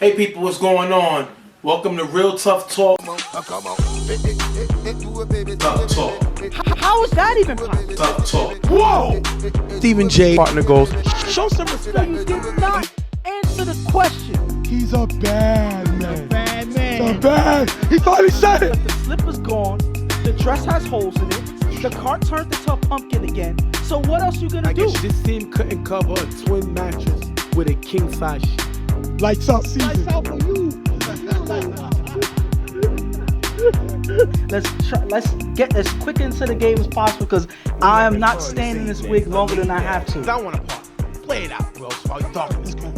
Hey people, what's going on? Welcome to Real Tough Talk. Tough Talk. How is that even possible? Tough Talk. Whoa! Stephen J. partner goes, Show some respect. You did not answer the question. he's a bad man. Bad man. He's a bad. He finally said it. The slipper's gone. The dress has holes in it. The cart turned into a pumpkin again. So what else you gonna do? I guess this team couldn't cover a twin mattress with a king size sheet. Lights out season. Lights out for you. Let's get as quick into the game as possible because I am not staying in this wig longer than I have to. I want to part. Play it out, bro. While you talking this game.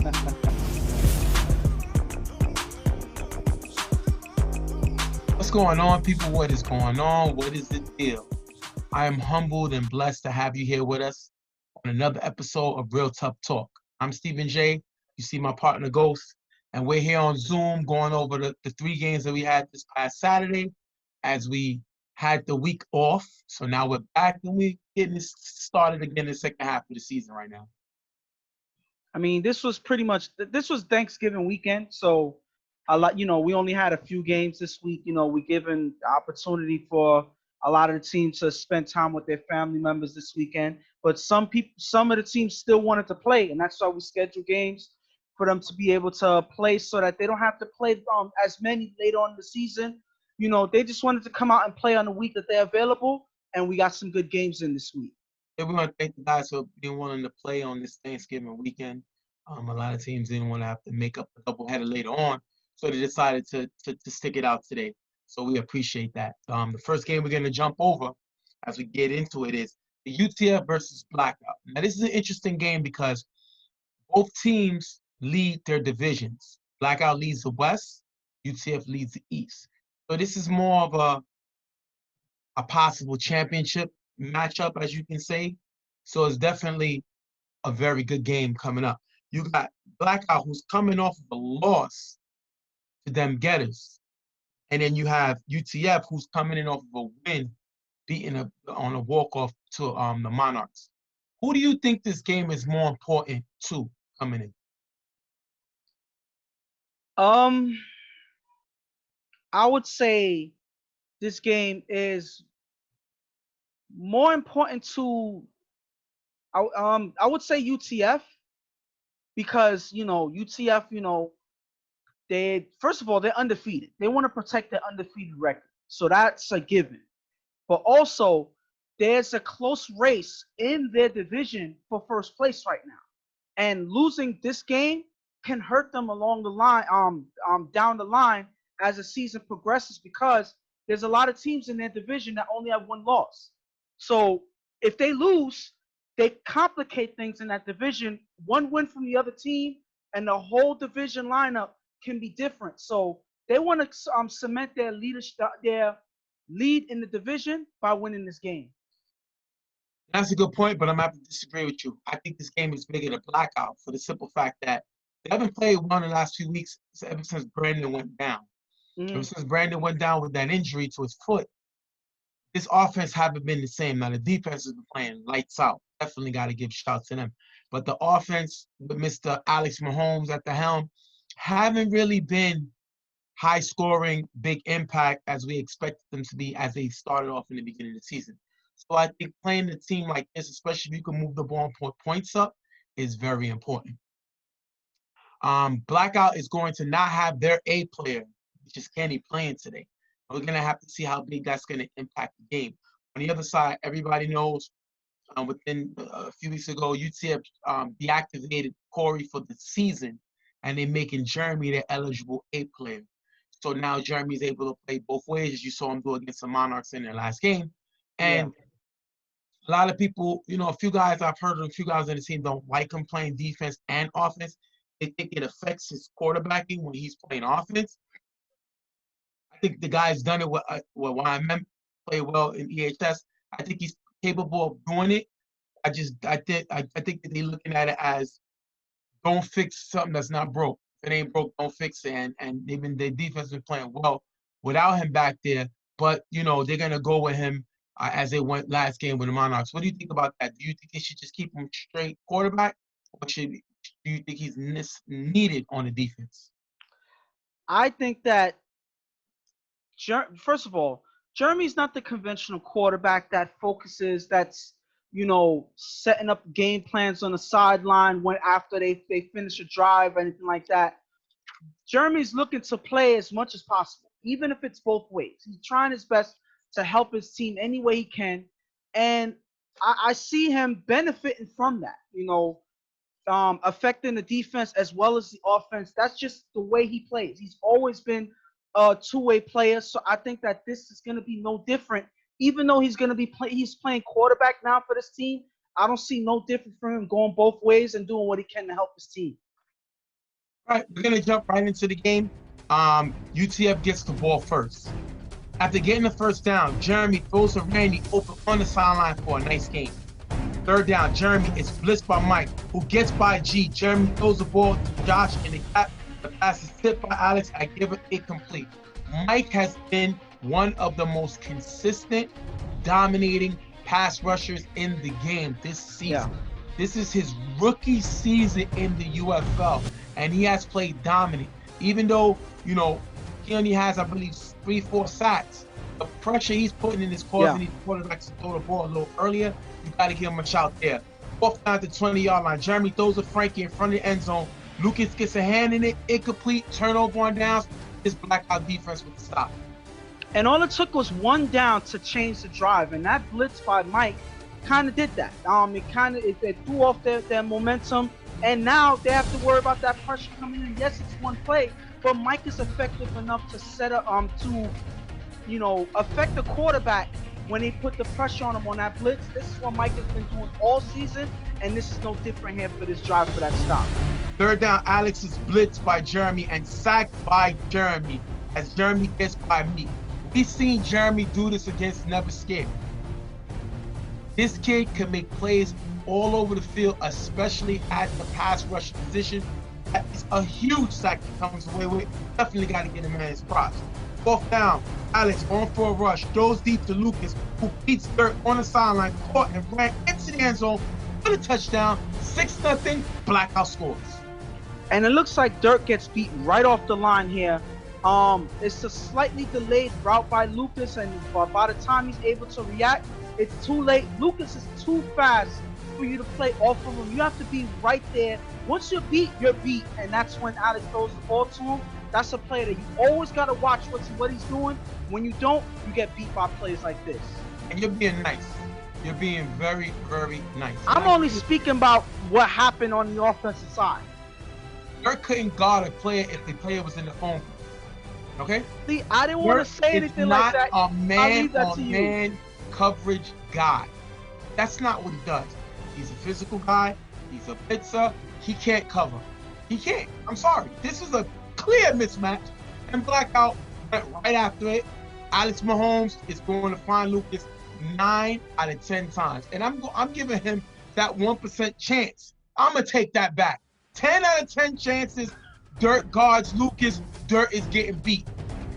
What's going on, people? What is going on? What is the deal? I am humbled and blessed to have you here with us on another episode of Real Tough Talk. I'm Stephen J. You see my partner Ghost, and we're here on Zoom going over the three games that we had this past Saturday as we had the week off. So now we're back and we're getting this started again in the second half of the season right now. I mean, this was Thanksgiving weekend, so we only had a few games this week. We given the opportunity for a lot of the teams to spend time with their family members this weekend. But some of the teams still wanted to play, and that's why we scheduled games for them to be able to play so that they don't have to play as many later on in the season. They just wanted to come out and play on the week that they're available, and we got some good games in this week. Yeah, we want to thank the guys for being willing to play on this Thanksgiving weekend. A lot of teams didn't want to have to make up a doubleheader later on, so they decided to stick it out today. So we appreciate that. The first game we're going to jump over as we get into it is the UTF versus Blackout. Now, this is an interesting game because both teams lead their divisions. Blackout leads the West, UTF leads the East. So this is more of a possible championship matchup, as you can say. So it's definitely a very good game coming up. You got Blackout, who's coming off of a loss to them Getters. And then you have UTF, who's coming in off of a win, beating on a walk-off to the Monarchs. Who do you think this game is more important to coming in? I would say this game is more important to I would say UTF because UTF they first of all they're undefeated. They want to protect their undefeated record, so that's a given. But also there's a close race in their division for first place right now, and losing this game can hurt them along the line, down the line as the season progresses because there's a lot of teams in their division that only have one loss. So if they lose, they complicate things in that division. One win from the other team and the whole division lineup can be different. So they want to cement their lead in the division by winning this game. That's a good point, but I'm going to disagree with you. I think this game is bigger than Blackout for the simple fact that they haven't played one in the last few weeks ever since Brandon went down. Ever since Brandon went down with that injury to his foot, this offense haven't been the same. Now, the defense has been playing lights out. Definitely got to give shouts to them. But the offense with Mr. Alex Mahomes at the helm haven't really been high-scoring, big impact as we expected them to be as they started off in the beginning of the season. So I think playing a team like this, especially if you can move the ball and put points up, is very important. Blackout is going to not have their A player, which is Kenny, playing today. We're going to have to see how big that's going to impact the game. On the other side, everybody knows within a few weeks ago, UTF deactivated Corey for the season, and they're making Jeremy their eligible A player. So now Jeremy's able to play both ways, as you saw him do against the Monarchs in their last game. And a lot of people, a few guys I've heard of, a few guys on the team don't like him playing defense and offense. They think it affects his quarterbacking when he's playing offense. I think the guy's done it with YMM, play well in EHS. I think he's capable of doing it. I think that they're looking at it as don't fix something that's not broke. If it ain't broke, don't fix it. And their defense been playing well without him back there. But they're gonna go with him as they went last game with the Monarchs. What do you think about that? Do you think they should just keep him straight quarterback, or do you think he's needed on the defense? I think that first of all, Jeremy's not the conventional quarterback that focuses, that's, setting up game plans on the sideline when after they finish a drive or anything like that. Jeremy's looking to play as much as possible, even if it's both ways. He's trying his best to help his team any way he can. And I see him benefiting from that, affecting the defense as well as the offense. That's just the way he plays. He's always been a two-way player. So I think that this is going to be no different. Even though he's going to be he's playing quarterback now for this team, I don't see no different for him going both ways and doing what he can to help his team. All right, we're going to jump right into the game. UTF gets the ball first. After getting the first down, Jeremy throws to Randy open on the sideline for a nice game. Third down, Jeremy is blitzed by Mike, who gets by G. Jeremy throws the ball to Josh in the gap. The pass is tipped by Alex. I give it incomplete. Mike has been one of the most consistent, dominating pass rushers in the game this season. Yeah. This is his rookie season in the UFL, and he has played dominant. Even though, he only has, I believe, 3-4 sacks, the pressure he's putting in his causing these quarterbacks to throw the ball a little earlier, you got to give him a shout there. Fourth down at the 20-yard line. Jeremy throws to Frankie in front of the end zone. Lucas gets a hand in it, incomplete, turnover on downs. His Blackout defense with the stop. And all it took was one down to change the drive, and that blitz by Mike kind of did that. It threw off their momentum, and now they have to worry about that pressure coming in. Yes, it's one play, but Mike is effective enough to set up affect the quarterback when they put the pressure on him on that blitz. This is what Mike has been doing all season, and this is no different here for this drive for that stop. Third down, Alex is blitzed by Jeremy and sacked by Jeremy as Jeremy gets by me. We've seen Jeremy do this against Never Scared. This kid can make plays all over the field, especially at the pass rush position. That is a huge sack that comes away with. Definitely got to get him in his props. Fourth down, Alex on for a rush, throws deep to Lucas, who beats Dirt on the sideline, caught and ran into the end zone for the touchdown. 6-0, Blackout scores. And it looks like Dirt gets beat right off the line here. It's a slightly delayed route by Lucas, and by the time he's able to react, it's too late. Lucas is too fast for you to play off of him. You have to be right there. Once you're beat, and that's when Alex throws the ball to him. That's a player that you always got to watch what he's doing. When you don't, you get beat by plays like this. And you're being nice. You're being very, very nice. I'm only speaking about what happened on the offensive side. Dirk couldn't guard a player if the player was in the phone. Okay? See, I didn't want to say anything like that. Not a man-on-man coverage guy. That's not what he does. He's a physical guy. He's a blitzer. He can't cover. He can't. I'm sorry. This is a clear mismatch. And Blackout went right after it. Alex Mahomes is going to find Lucas 9 out of 10 times. And I'm giving him that 1% chance. I'm going to take that back. 10 out of 10 chances, Dirt guards Lucas. Dirt is getting beat.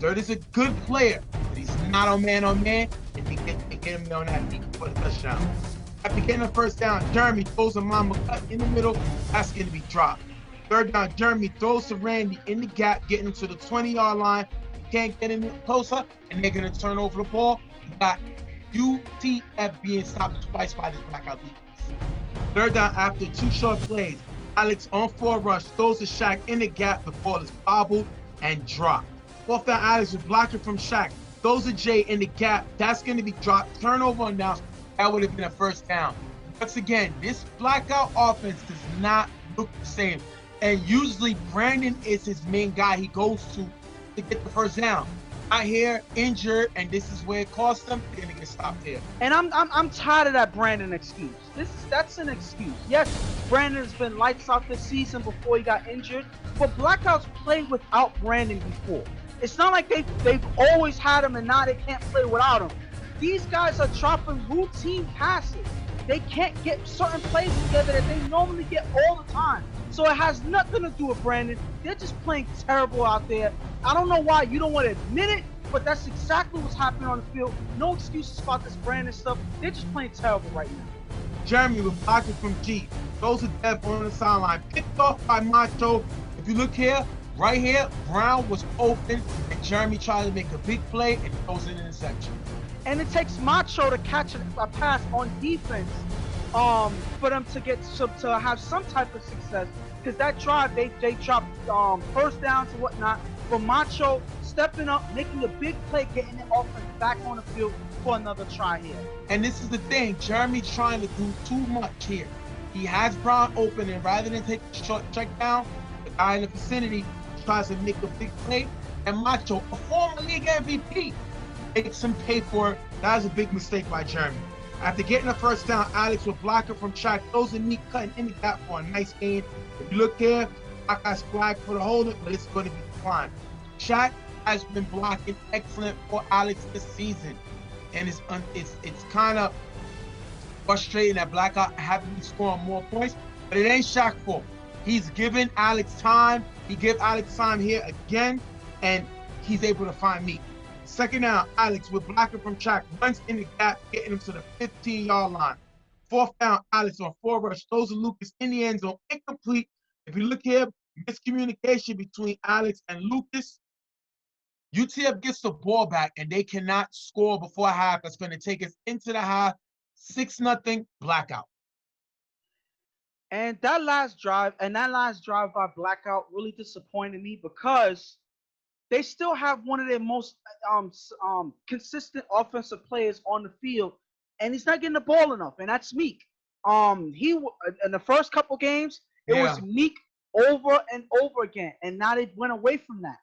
Dirt is a good player, but he's not a man-on-man, and they get him on that beat for the touchdown. After getting the first down, Jeremy throws a mama cut in the middle. That's going to be dropped. Third down, Jeremy throws to Randy in the gap, getting him to the 20-yard line. He can't get him closer, and they're going to turn over the ball. You got UTF being stopped twice by this Blackout defense. Third down, after 2 short plays, Alex on for a rush, throws to Shaq in the gap. The ball is bobbled and dropped. Fourth down, Alex is blocking from Shaq. Throws to Jay in the gap. That's going to be dropped. Turnover on downs. That would have been a first down. Once again, this Blackout offense does not look the same. And usually Brandon is his main guy he goes to get the first down. Out here, injured, and this is where it costs them. They're gonna get stopped here. And I'm tired of that Brandon excuse. That's an excuse. Yes, Brandon has been lights out this season before he got injured, but Blackouts played without Brandon before. It's not like they've always had him and now they can't play without him. These guys are dropping routine passes. They can't get certain plays together that they normally get all the time. So it has nothing to do with Brandon. They're just playing terrible out there. I don't know why you don't want to admit it, but that's exactly what's happening on the field. No excuses about this Brandon stuff. They're just playing terrible right now. Jeremy was blocking from G. Throws to Dev on the sideline. Picked off by Macho. If you look here, Right here, Brown was open, and Jeremy tried to make a big play and throws an interception. And it takes Macho to catch a pass on defense, for them to have some type of success. Because that drive, they dropped first downs and whatnot. But Macho stepping up, making a big play, getting the offense back on the field for another try here. And this is the thing, Jeremy's trying to do too much here. He has Brown open, and rather than take a short check down, the guy in the vicinity tries to make a big play, and Macho, a former league MVP, makes him pay for it. That was a big mistake by Jeremy. After getting the first down, Alex will block it from track, throws a knee cutting in the gap for a nice gain. If you look there, Black's flag for the holder, but it's going to be declined. Shaq has been blocking excellent for Alex this season, and it's kind of frustrating that Blackout haven't been scoring more points, but it ain't Shaq's fault. He's given Alex time. He gave Alex time here again, and he's able to find me. Second down, Alex with blocking from Shaq, runs in the gap, getting him to the 15-yard line. Fourth down, Alex on 4 rush, throws to Lucas in the end zone, incomplete. If you look here, miscommunication between Alex and Lucas. UTF gets the ball back, and they cannot score before half. That's going to take us into the half. 6-0 Blackout. And that last drive by Blackout really disappointed me because they still have one of their most consistent offensive players on the field, and he's not getting the ball enough, and that's Meek. He in the first couple games, it was Meek over and over again, and now they went away from that.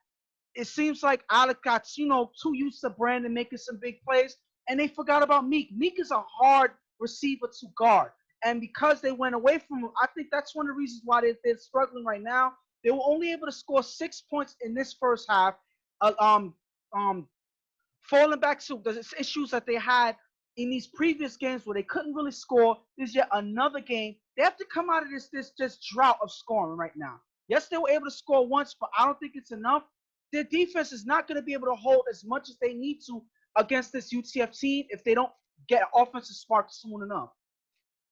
It seems like Alex got too used to Brandon making some big plays, and they forgot about Meek. Meek is a hard receiver to guard, and because they went away from him, I think that's one of the reasons why they're struggling right now. They were only able to score 6 points in this first half. Falling back to the issues that they had in these previous games where they couldn't really score. This is yet another game. They have to come out of this drought of scoring right now. Yes, they were able to score once, but I don't think it's enough. Their defense is not going to be able to hold as much as they need to against this UTF team if they don't get an offensive spark soon enough.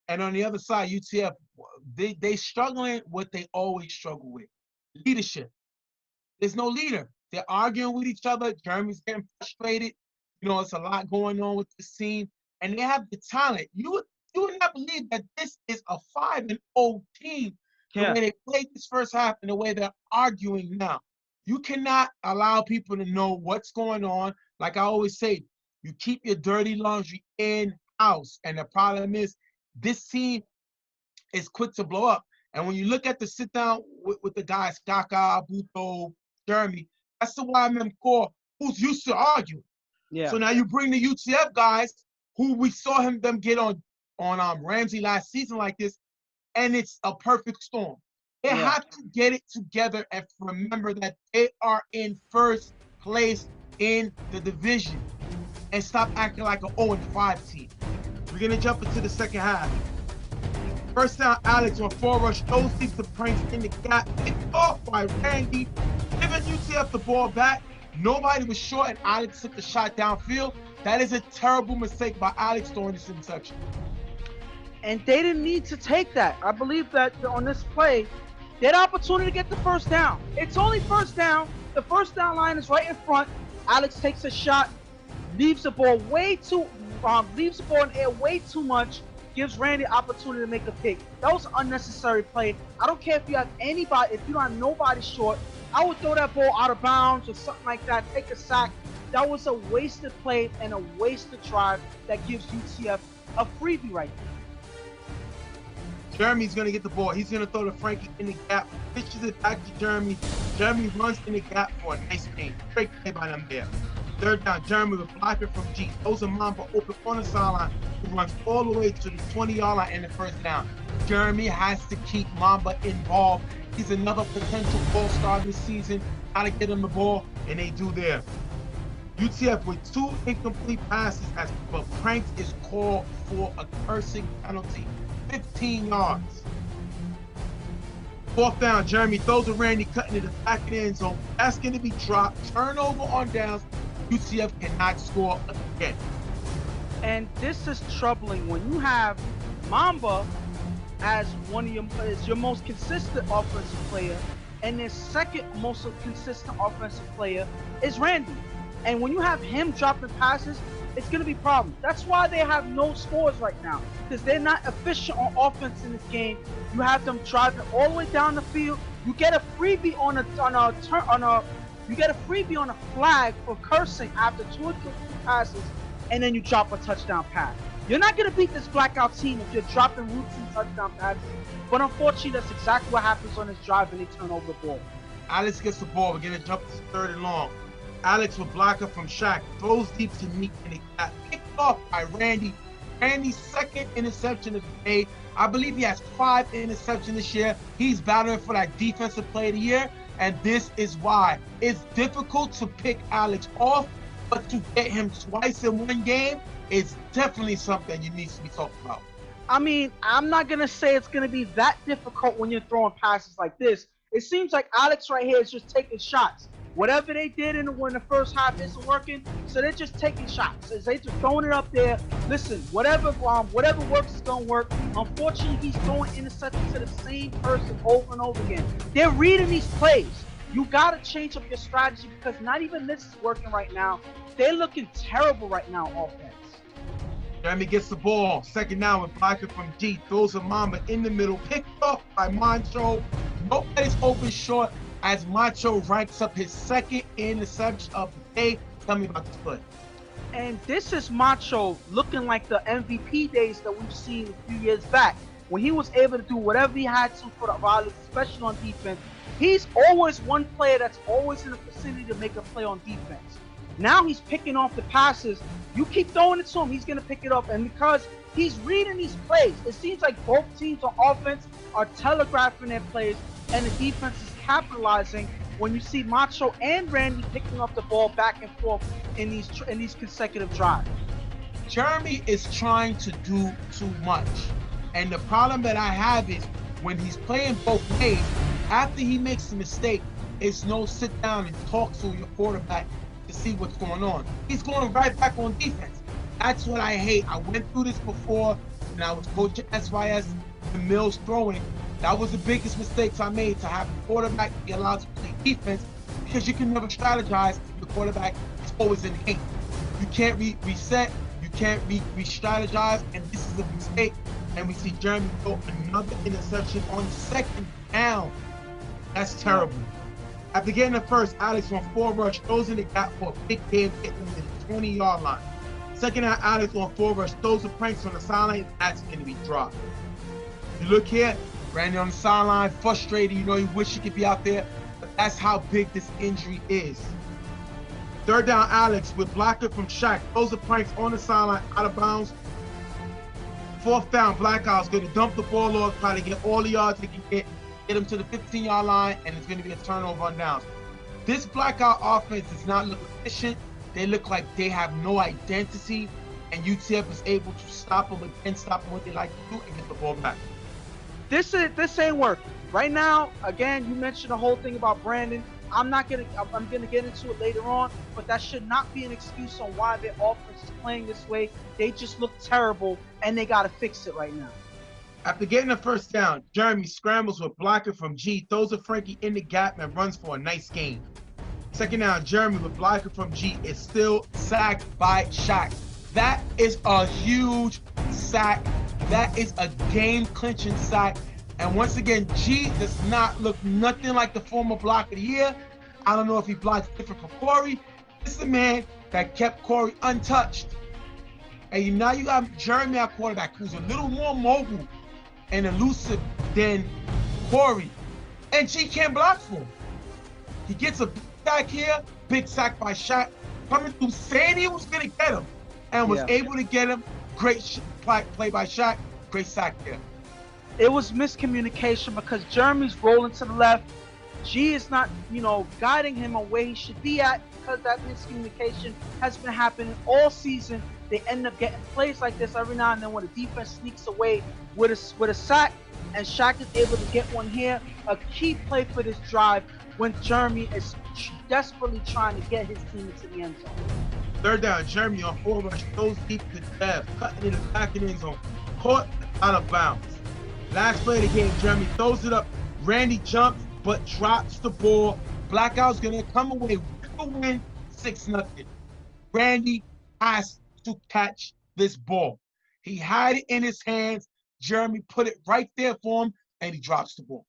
And on the other side, UTF, they struggling what they always struggle with, leadership. There's no leader. They're arguing with each other. Jeremy's getting frustrated. It's a lot going on with this team, and they have the talent. You would not believe that this is a 5-0 team. The way they played this first half and the way they're arguing now. You cannot allow people to know what's going on. Like I always say, you keep your dirty laundry in-house. And the problem is, this team is quick to blow up. And when you look at the sit-down with the guys, Kaka, Buto, Jeremy, that's the YMM core who's used to arguing. Yeah. So now you bring the UTF guys who we saw them get on Ramsey last season like this, and it's a perfect storm. They have to get it together and remember that they are in first place in the division and stop acting like an 0-5 team. We're going to jump into the second half. First down, Alex on 4 rush, throws deep to Prince in the gap, picked off by Randy, giving UTF the ball back. Nobody was short, and Alex took the shot downfield. That is a terrible mistake by Alex throwing this interception. And they didn't need to take that. I believe that on this play, they had opportunity to get the first down. It's only first down. The first down line is right in front. Alex takes a shot, leaves the ball in the air way too much, gives Randy opportunity to make a pick. That was an unnecessary play. I don't care if you have anybody, if you don't have nobody short, I would throw that ball out of bounds or something like that, take a sack. That was a wasted play and a wasted drive that gives UTF a freebie right there. Jeremy's going to get the ball. He's going to throw to Frankie in the gap. Pitches it back to Jeremy. Jeremy runs in the gap for a nice gain. Great play by them there. Third down, Jeremy with blocking from G. Throws a Mamba open on the sideline, who runs all the way to the 20-yard line in the first down. Jeremy has to keep Mamba involved. He's another potential all-star this season. How to get him the ball, and they do there. UTF with 2 incomplete passes as Pranks is called for a cursing penalty. 15 yards. Fourth down, Jeremy throws to Randy, cutting to the back of the end zone. That's going to be dropped. Turnover on downs. UCF cannot score again. And this is troubling when you have Mamba as your most consistent offensive player, and their second most consistent offensive player is Randy. And when you have him dropping passes, it's going to be problems. That's why they have no scores right now, because they're not efficient on offense in this game. You have them driving all the way down the field. You get a freebie on a flag for cursing after 2 or 3 passes, and then you drop a touchdown pass. You're not going to beat this Blackout team if you're dropping routine touchdown passes. But unfortunately, that's exactly what happens on this drive, and they turn over the ball. Alex gets the ball. We're going to jump to 3rd and long. Alex with blocker from Shaq. Throws deep to Meek, and it got picked off by Randy. Randy's second interception of the day. I believe he has 5 interceptions this year. He's battling for that defensive player of the year, and this is why. It's difficult to pick Alex off, but to get him twice in one game is definitely something you need to be talking about. I mean, I'm not going to say it's going to be that difficult when you're throwing passes like this. It seems like Alex right here is just taking shots. Whatever they did when the first half isn't working, so they're just taking shots. They're just throwing it up there. Listen, whatever works is going to work. Unfortunately, he's throwing interceptions to the same person over and over again. They're reading these plays. You got to change up your strategy, because not even this is working right now. They're looking terrible right now offense. Jeremy gets the ball. 2nd down with blocker from G. Throws a mamba in the middle. Picked up by Moncho. Nobody's open short as Moncho ranks up his 2nd interception of the day. Tell me about this play. And this is Moncho looking like the MVP days that we've seen a few years back, when he was able to do whatever he had to for the Violets, especially on defense. He's always one player that's always in the vicinity to make a play on defense. Now he's picking off the passes. You keep throwing it to him, he's going to pick it up. And because he's reading these plays, it seems like both teams on offense are telegraphing their plays, and the defense is capitalizing when you see Macho and Randy picking up the ball back and forth in these consecutive drives. Jeremy is trying to do too much. And the problem that I have is when he's playing both ways, after he makes a mistake, it's no sit down and talk to your quarterback to see what's going on. He's going right back on defense. That's what I hate. I went through this before when I was coaching SYS, the Mills throwing. That was the biggest mistakes I made, to have the quarterback be allowed to play defense, because you can never strategize if the quarterback is always in the game. You can't reset, you can't re-strategize, and this is a mistake. And we see Jeremy throw another interception on 2nd down. That's terrible. After getting the first, Alex on 4 rush, throws in the gap for a big game, getting him to the 20-yard line. 2nd down, Alex on 4 rush, throws the pranks on the sideline. That's going to be dropped. You look here, Randy on the sideline, frustrated. You know, he wish he could be out there, but that's how big this injury is. 3rd down, Alex with blocker from Shaq, throws the pranks on the sideline, out of bounds. 4th down, Blackout's going to dump the ball off, try to get all the yards they can get him to the 15-yard line, and it's going to be a turnover on downs. This Blackout offense does not look efficient. They look like they have no identity, and UTF is able to stop them and stop them what they like to do and get the ball back. This ain't working. Right now, again, you mentioned the whole thing about Brandon. I'm gonna get into it later on, but that should not be an excuse on why their offense is playing this way. They just look terrible, and they gotta fix it right now. After getting the 1st down, Jeremy scrambles with blocker from G, throws a Frankie in the gap, and runs for a nice gain. 2nd down, Jeremy with blocker from G is still sacked by Shaq. That is a huge sack. That is a game-clinching sack. And once again, G does not look nothing like the former block of the year. I don't know if he blocks different from Corey. This is a man that kept Corey untouched. And now you got Jeremy, our quarterback, who's a little more mobile and elusive than Corey. And G can't block for him. He gets a sack here, big sack by Shaq, coming through, saying he was going to get him, and was able to get him. Great play by Shaq, great sack there. It was miscommunication because Jeremy's rolling to the left. G is not, guiding him on where he should be at, because that miscommunication has been happening all season. They end up getting plays like this every now and then when the defense sneaks away with a sack, and Shaq is able to get one here. A key play for this drive when Jeremy is desperately trying to get his team into the end zone. 3rd down, Jeremy on 4 rush, throws deep to Tuff, cutting in the back of the end zone, caught out of bounds. Last play of the game, Jeremy throws it up. Randy jumps, but drops the ball. Blackout's gonna come away with the win, 6-0. Randy has to catch this ball. He had it in his hands. Jeremy put it right there for him, and he drops the ball.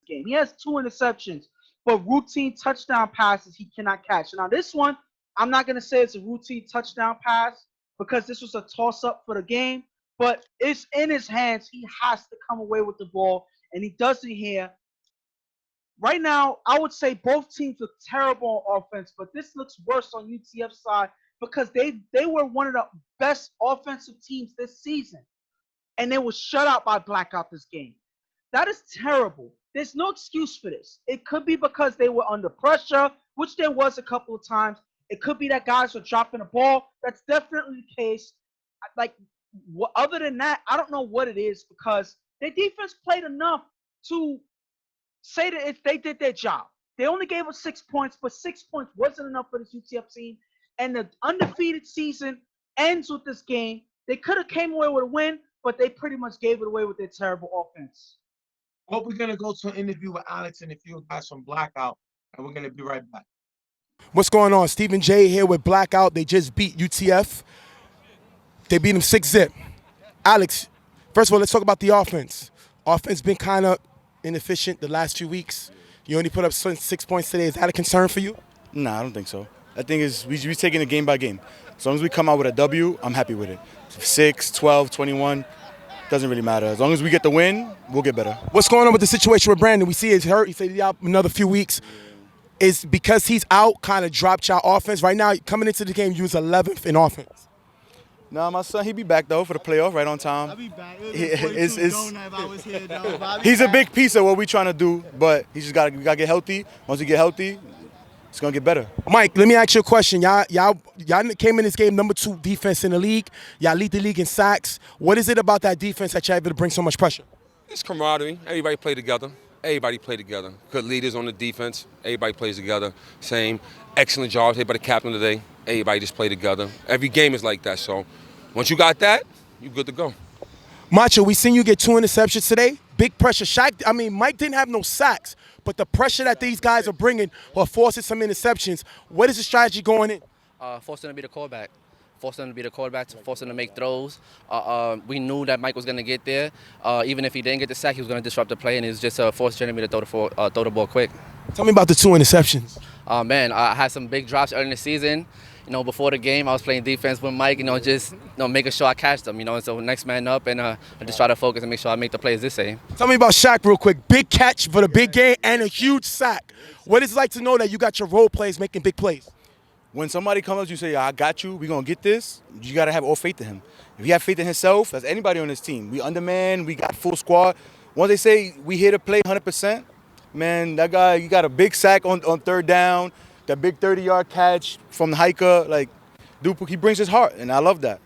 He has 2 interceptions, but routine touchdown passes he cannot catch. Now this one, I'm not gonna say it's a routine touchdown pass because this was a toss-up for the game, but it's in his hands. He has to come away with the ball, and he does it here. Right now, I would say both teams look terrible on offense, but this looks worse on UTF's side because they were one of the best offensive teams this season, and they were shut out by Blackout this game. That is terrible. There's no excuse for this. It could be because they were under pressure, which there was a couple of times. It could be that guys are dropping the ball. That's definitely the case. Like, other than that, I don't know what it is because their defense played enough to say that if they did their job. They only gave us 6 points, but 6 points wasn't enough for this UTF team. And the undefeated season ends with this game. They could have came away with a win, but they pretty much gave it away with their terrible offense. Well, we're gonna go to an interview with Alex and a few guys from Blackout, and we're gonna be right back. What's going on? Stephen J here with Blackout. They just beat UTF. They beat them 6-0. Alex, first of all, let's talk about the offense. Offense been kind of inefficient the last few weeks. You only put up 6 points today. Is that a concern for you? Nah, I don't think so. I think we taking it game by game. As long as we come out with a W, I'm happy with it. 6, 12, 21, doesn't really matter. As long as we get the win, we'll get better. What's going on with the situation with Brandon? We see he's hurt. He said he's out another few weeks. Is because he's out kind of dropped your offense? Right now, coming into the game, you was 11th in offense. Nah, my son, he'll be back, though, for the playoff right on time. I'll be back. He's a big piece of what we're trying to do, but we got to get healthy. Once we get healthy, it's going to get better. Mike, let me ask you a question. Y'all came in this game number 2 defense in the league. Y'all lead the league in sacks. What is it about that defense that y'all able to bring so much pressure? It's camaraderie. Everybody play together. Everybody play together. Good leaders on the defense. Everybody plays together. Same. Excellent job today by the captain today. Everybody just play together. Every game is like that. So once you got that, you're good to go. Macho, we seen you get 2 interceptions today. Big pressure. Mike didn't have no sacks, but the pressure that these guys are bringing or forcing some interceptions. What is the strategy going in? Forcing them to be the quarterback. Forcing them to be the quarterback, forcing them to make throws. We knew that Mike was going to get there. Even if he didn't get the sack, he was going to disrupt the play, and it was just forcing Jeremy to throw the ball quick. Tell me about the 2 interceptions. Man, I had some big drops early in the season. Before the game, I was playing defense with Mike, just making sure I catch them, and so next man up, and I just try to focus and make sure I make the plays this day. Tell me about Shaq real quick. Big catch for the big game and a huge sack. What is it like to know that you got your role plays making big plays? When somebody comes up to you and say, I got you, we're going to get this, you got to have all faith in him. If he have faith in himself, that's anybody on this team. We undermanned, we got full squad. Once they say we here to play 100%, man, that guy, you got a big sack on 3rd down, that big 30-yard catch from the hiker. Like, dude, he brings his heart, and I love that.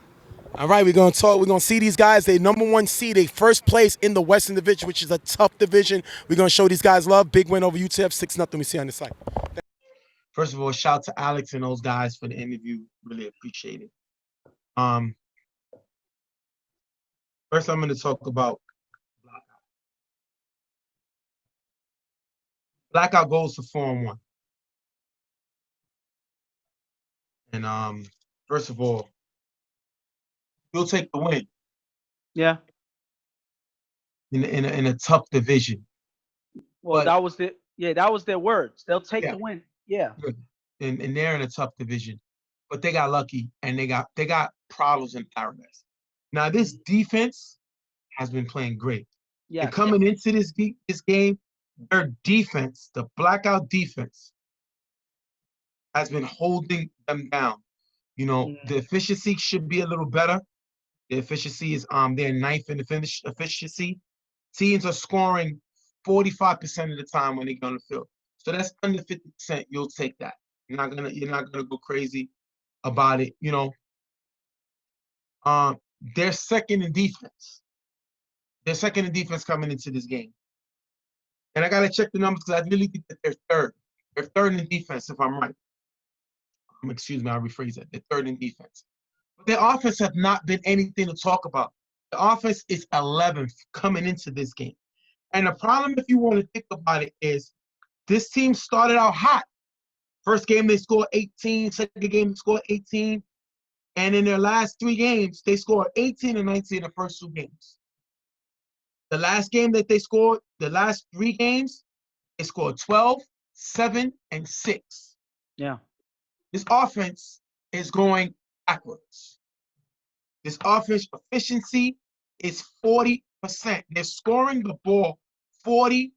All right, we're going to talk. We're going to see these guys. They #1 seed, they first place in the Western Division, which is a tough division. We're going to show these guys love. Big win over UTF, 6-0. We see on the side. First of all, shout out to Alex and those guys for the interview. Really appreciate it. First, I'm going to talk about Blackout. Blackout goes to 4-1. And first of all, you'll take the win. Yeah. In a tough division. Well, But- that was their words. They'll take Yeah. the win. Yeah. And they're in a tough division, but they got lucky and they got problems in paradise. Now this defense has been playing great. Yeah. And coming into this game, their defense, the Blackout defense, has been holding them down. The efficiency should be a little better. The efficiency is they're 9th in the efficiency. Teams are scoring 45% of the time when they get on the field. So that's under 50%. You'll take that. You're not gonna go crazy about it. They're second in defense. They're second in defense coming into this game. And I gotta check the numbers because I really think that they're third. They're third in defense, if I'm right. Excuse me, I'll rephrase that. They're third in defense. But their offense have not been anything to talk about. The offense is 11th coming into this game. And the problem, if you want to think about it, is this team started out hot. First game, they scored 18. Second game, they scored 18. And in their last 3 games, they scored 18 and 19 in the first 2 games. The last game that they scored, the last 3 games, they scored 12, 7, and 6. Yeah. This offense is going backwards. This offense efficiency is 40%. They're scoring the ball 40%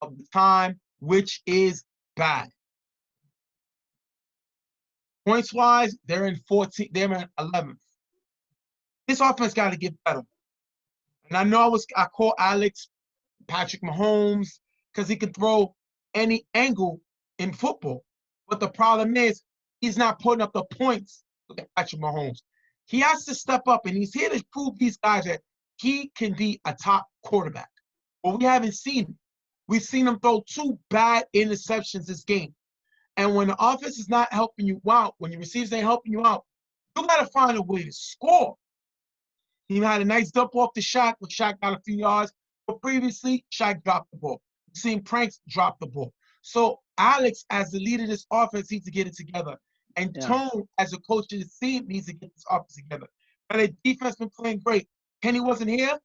of the time, which is bad. Points-wise, they're in 14th. They're in 11th. This offense got to get better. And I know I call Alex Patrick Mahomes because he can throw any angle in football. But the problem is he's not putting up the points with Patrick Mahomes. He has to step up, and he's here to prove these guys that he can be a top quarterback. But we haven't seen it. We've seen him throw 2 bad interceptions this game. And when the offense is not helping you out, when your receivers ain't helping you out, you got to find a way to score. He had a nice dump off the Shaq, but Shaq got a few yards. But previously, Shaq dropped the ball. We've seen Pranks drop the ball. So Alex, as the leader of this offense, needs to get it together. And Tone, as a coach of the team, needs to get this offense together. And the defense been playing great. Kenny wasn't here.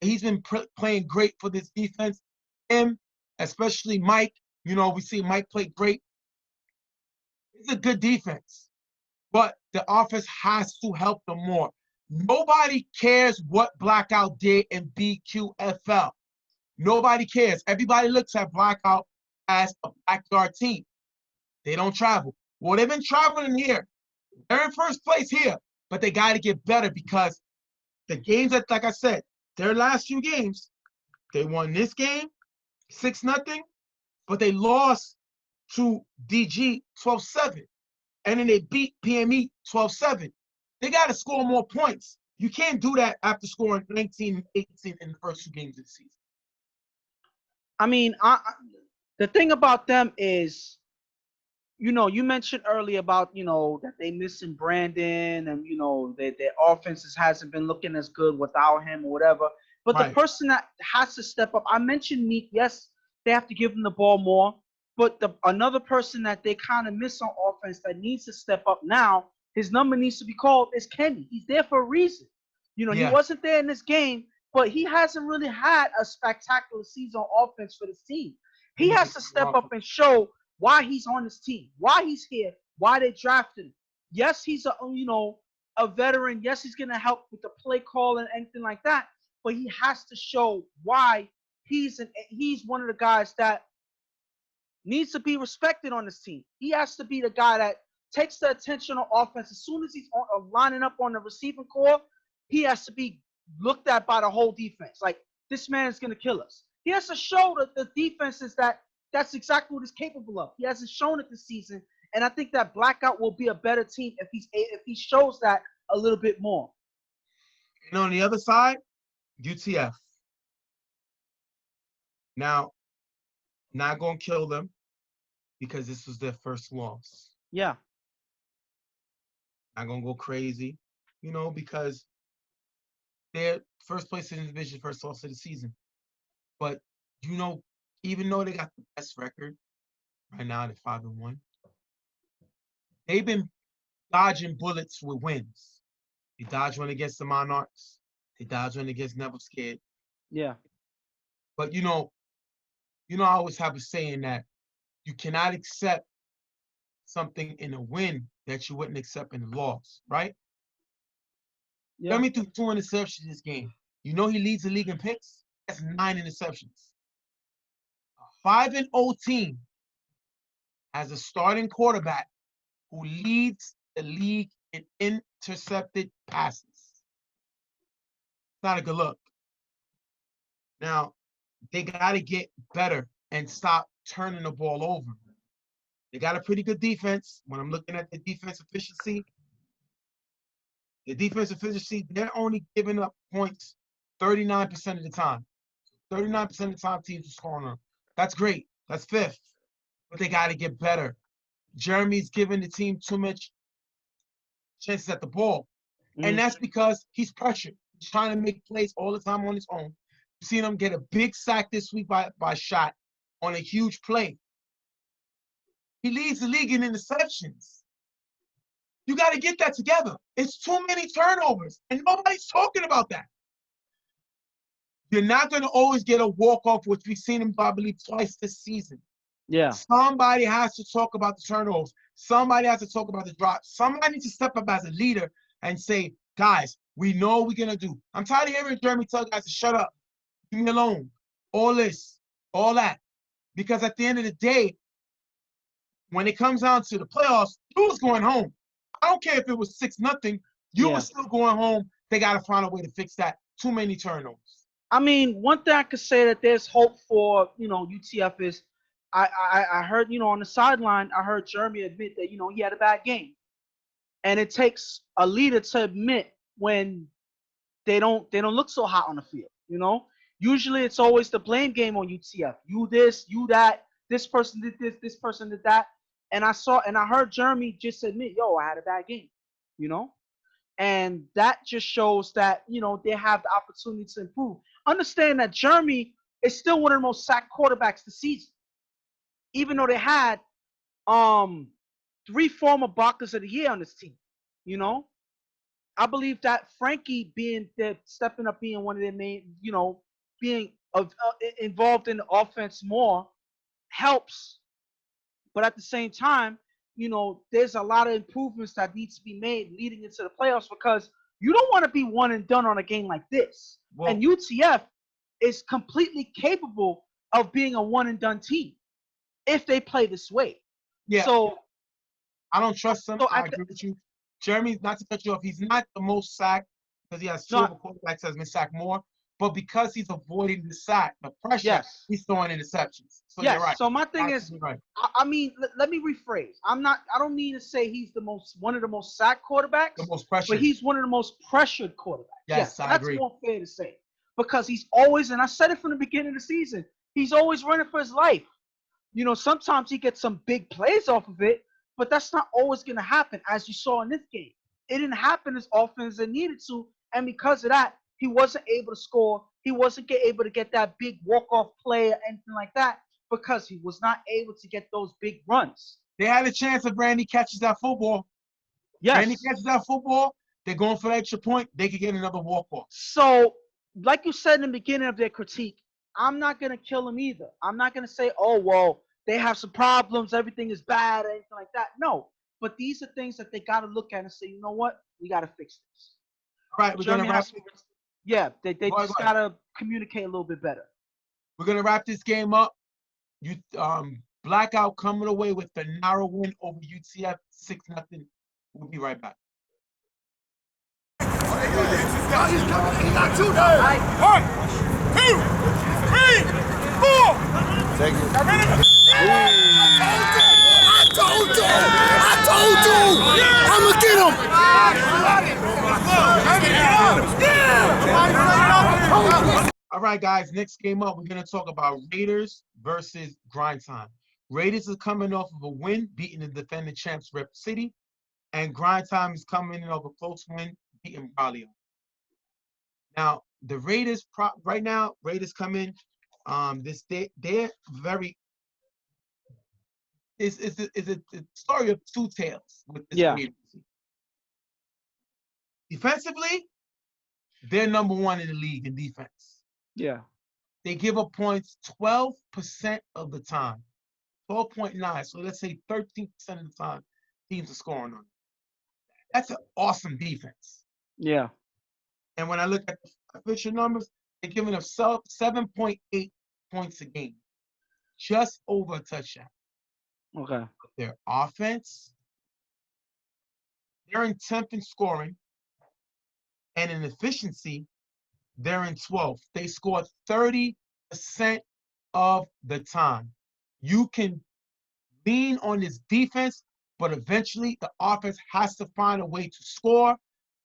He's been playing great for this defense. Him, especially Mike. You know, we see Mike play great. It's a good defense. But the offense has to help them more. Nobody cares what Blackout did in BQFL. Nobody cares. Everybody looks at Blackout as a backyard team. They don't travel. Well, they've been traveling here. They're in first place here, but they got to get better because the games that, like I said, their last few games, they won this game 6-0, but they lost to DG 12-7. And then they beat PME 12-7. They got to score more points. You can't do that after scoring 19 and 18 in the first 2 games of the season. I mean, the thing about them is, you know, you mentioned earlier about, you know, that they missing Brandon and, you know, their offenses hasn't been looking as good without him or whatever. But the person that has to step up, I mentioned Meek. Yes, they have to give him the ball more. But another person that they kind of miss on offense that needs to step up now, his number needs to be called, is Kenny. He's there for a reason. You know, he wasn't there in this game, but he hasn't really had a spectacular season on offense for this team. He has to step up and show why he's on this team, why he's here, why they drafted him. Yes, he's a veteran. Yes, he's gonna help with the play call and anything like that. But he has to show why he's one of the guys that needs to be respected on this team. He has to be the guy that takes the attention on offense. As soon as he's lining up on the receiving core, he has to be looked at by the whole defense. Like, this man is gonna kill us. He has to show the defenses that that's exactly what he's capable of. He hasn't shown it this season, and I think that Blackout will be a better team if he shows that a little bit more. And on the other side, UTF. Now, not going to kill them because this was their first loss. Yeah. Not going to go crazy, you know, because they're first place in the division, first loss of the season. But, you know, even though they got the best record right now, they're 5-1. They've been dodging bullets with wins. They dodged one against the Monarchs. They dodged one against Never Scared. Yeah. But you know, I always have a saying that you cannot accept something in a win that you wouldn't accept in a loss, right? Yeah. Jeremy threw 2 interceptions this game. You know he leads the league in picks? That's 9 interceptions. A 5-0 team has a starting quarterback who leads the league in intercepted passes. It's not a good look. Now, they got to get better and stop turning the ball over. They got a pretty good defense. When I'm looking at the defense efficiency, they're only giving up points 39% of the time. 39% of the time teams are scoring them. That's great. That's 5th. But they got to get better. Jeremy's giving the team too much chances at the ball. And that's because he's pressured. He's trying to make plays all the time on his own. You've seen him get a big sack this week by Shot on a huge play. He leads the league in interceptions. You got to get that together. It's too many turnovers, and nobody's talking about that. You're not going to always get a walk-off, which we've seen him, I believe, twice this season. Yeah. Somebody has to talk about the turnovers. Somebody has to talk about the drops. Somebody needs to step up as a leader and say, guys, we know what we're going to do. I'm tired of hearing Jeremy tell guys to shut up, leave me alone, all this, all that. Because at the end of the day, when it comes down to the playoffs, you was going home. I don't care if it was 6-0, you were still going home. They got to find a way to fix that. Too many turnovers. I mean, one thing I could say that there's hope for, UTF is I heard, on the sideline, I heard Jeremy admit that, he had a bad game. And it takes a leader to admit when they don't look so hot on the field, Usually it's always the blame game on UTF. You this, you that, this person did this person did that. And I heard Jeremy just admit, yo, I had a bad game, And that just shows that, they have the opportunity to improve. Understand that Jeremy is still one of the most sacked quarterbacks this season. Even though they had 3 former Barkers of the Year on this team, I believe that Frankie stepping up, being one of their main, being involved in the offense more helps. But at the same time, there's a lot of improvements that need to be made leading into the playoffs because you don't want to be one and done on a game like this. Well, and UTF is completely capable of being a one and done team if they play this way. Yeah. So I don't trust him. I agree with you. Jeremy, not to cut you off, he's not the most sacked because he has 2 other quarterbacks that has been sacked more. But because he's avoiding the sack, the pressure, he's throwing interceptions. So you're right. So my thing is, right. I mean, let me rephrase. I don't mean to say he's one of the most sacked quarterbacks. The most pressured. But he's one of the most pressured quarterbacks. Yes, I agree. That's more fair to say. Because he's always, and I said it from the beginning of the season, he's always running for his life. Sometimes he gets some big plays off of it, but that's not always going to happen, as you saw in this game. It didn't happen as often as it needed to, and because of that, he wasn't able to score. He wasn't able to get that big walk-off play or anything like that because he was not able to get those big runs. They had a chance if Randy catches that football. Yes. Randy catches that football, they're going for the extra point. They could get another walk-off. So, like you said in the beginning of their critique, I'm not going to kill him either. I'm not going to say, oh, well, they have some problems, everything is bad, or anything like that. No. But these are things that they got to look at and say, you know what? We got to fix this. All right, we're going to wrap it. Yeah, they just got to communicate a little bit better. We're going to wrap this game up. Blackout coming away with the narrow win over UTF, 6-0. We'll be right back. He's got 2 now. 1, 2, 3, 4. Take it. I told you. I'm going to get him. All right, guys, next game up, we're going to talk about Raiders versus Grindtime. Raiders are coming off of a win, beating the defending champs Rep City, and Grindtime is coming in off a close win, beating Braulio. Now, the Raiders, right now, Raiders come in, they're very, it's a story of 2 tales with this Raiders. Defensively, they're number 1 in the league in defense. Yeah. They give up points 12% of the time. 12.9. So let's say 13% of the time teams are scoring on it. That's an awesome defense. Yeah. And when I look at the official numbers, they're giving up 7.8 points a game. Just over a touchdown. Okay. Their offense, they're in 10th in scoring. And in efficiency, they're in 12th. They scored 30% of the time. You can lean on this defense, but eventually the offense has to find a way to score,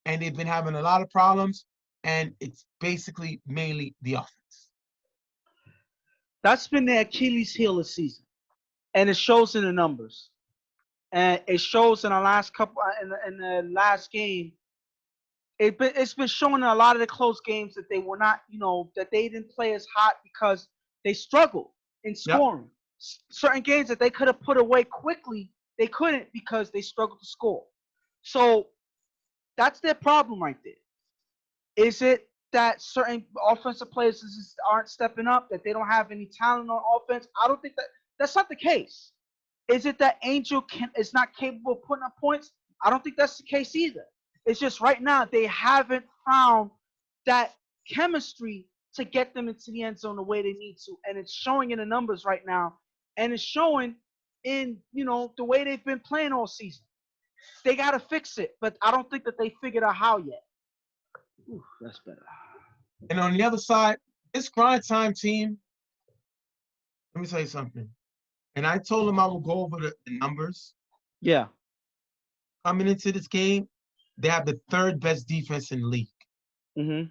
and they've been having a lot of problems, and it's basically mainly the offense. That's been their Achilles heel this season, and it shows in the numbers. And it shows in the last game. It's been shown in a lot of the close games that they were not, that they didn't play as hot because they struggled in scoring. Certain games that they could have put away quickly, they couldn't because they struggled to score. So that's their problem right there. Is it that certain offensive players just aren't stepping up, that they don't have any talent on offense? I don't think that's not the case. Is it that Angel is not capable of putting up points? I don't think that's the case either. It's just right now they haven't found that chemistry to get them into the end zone the way they need to. And it's showing in the numbers right now. And it's showing in, the way they've been playing all season. They got to fix it. But I don't think that they figured out how yet. Ooh, that's better. And on the other side, this Grindtime team, let me tell you something. And I told them I would go over the numbers. Yeah. Coming into this game, they have the third best defense in the league. Mm-hmm.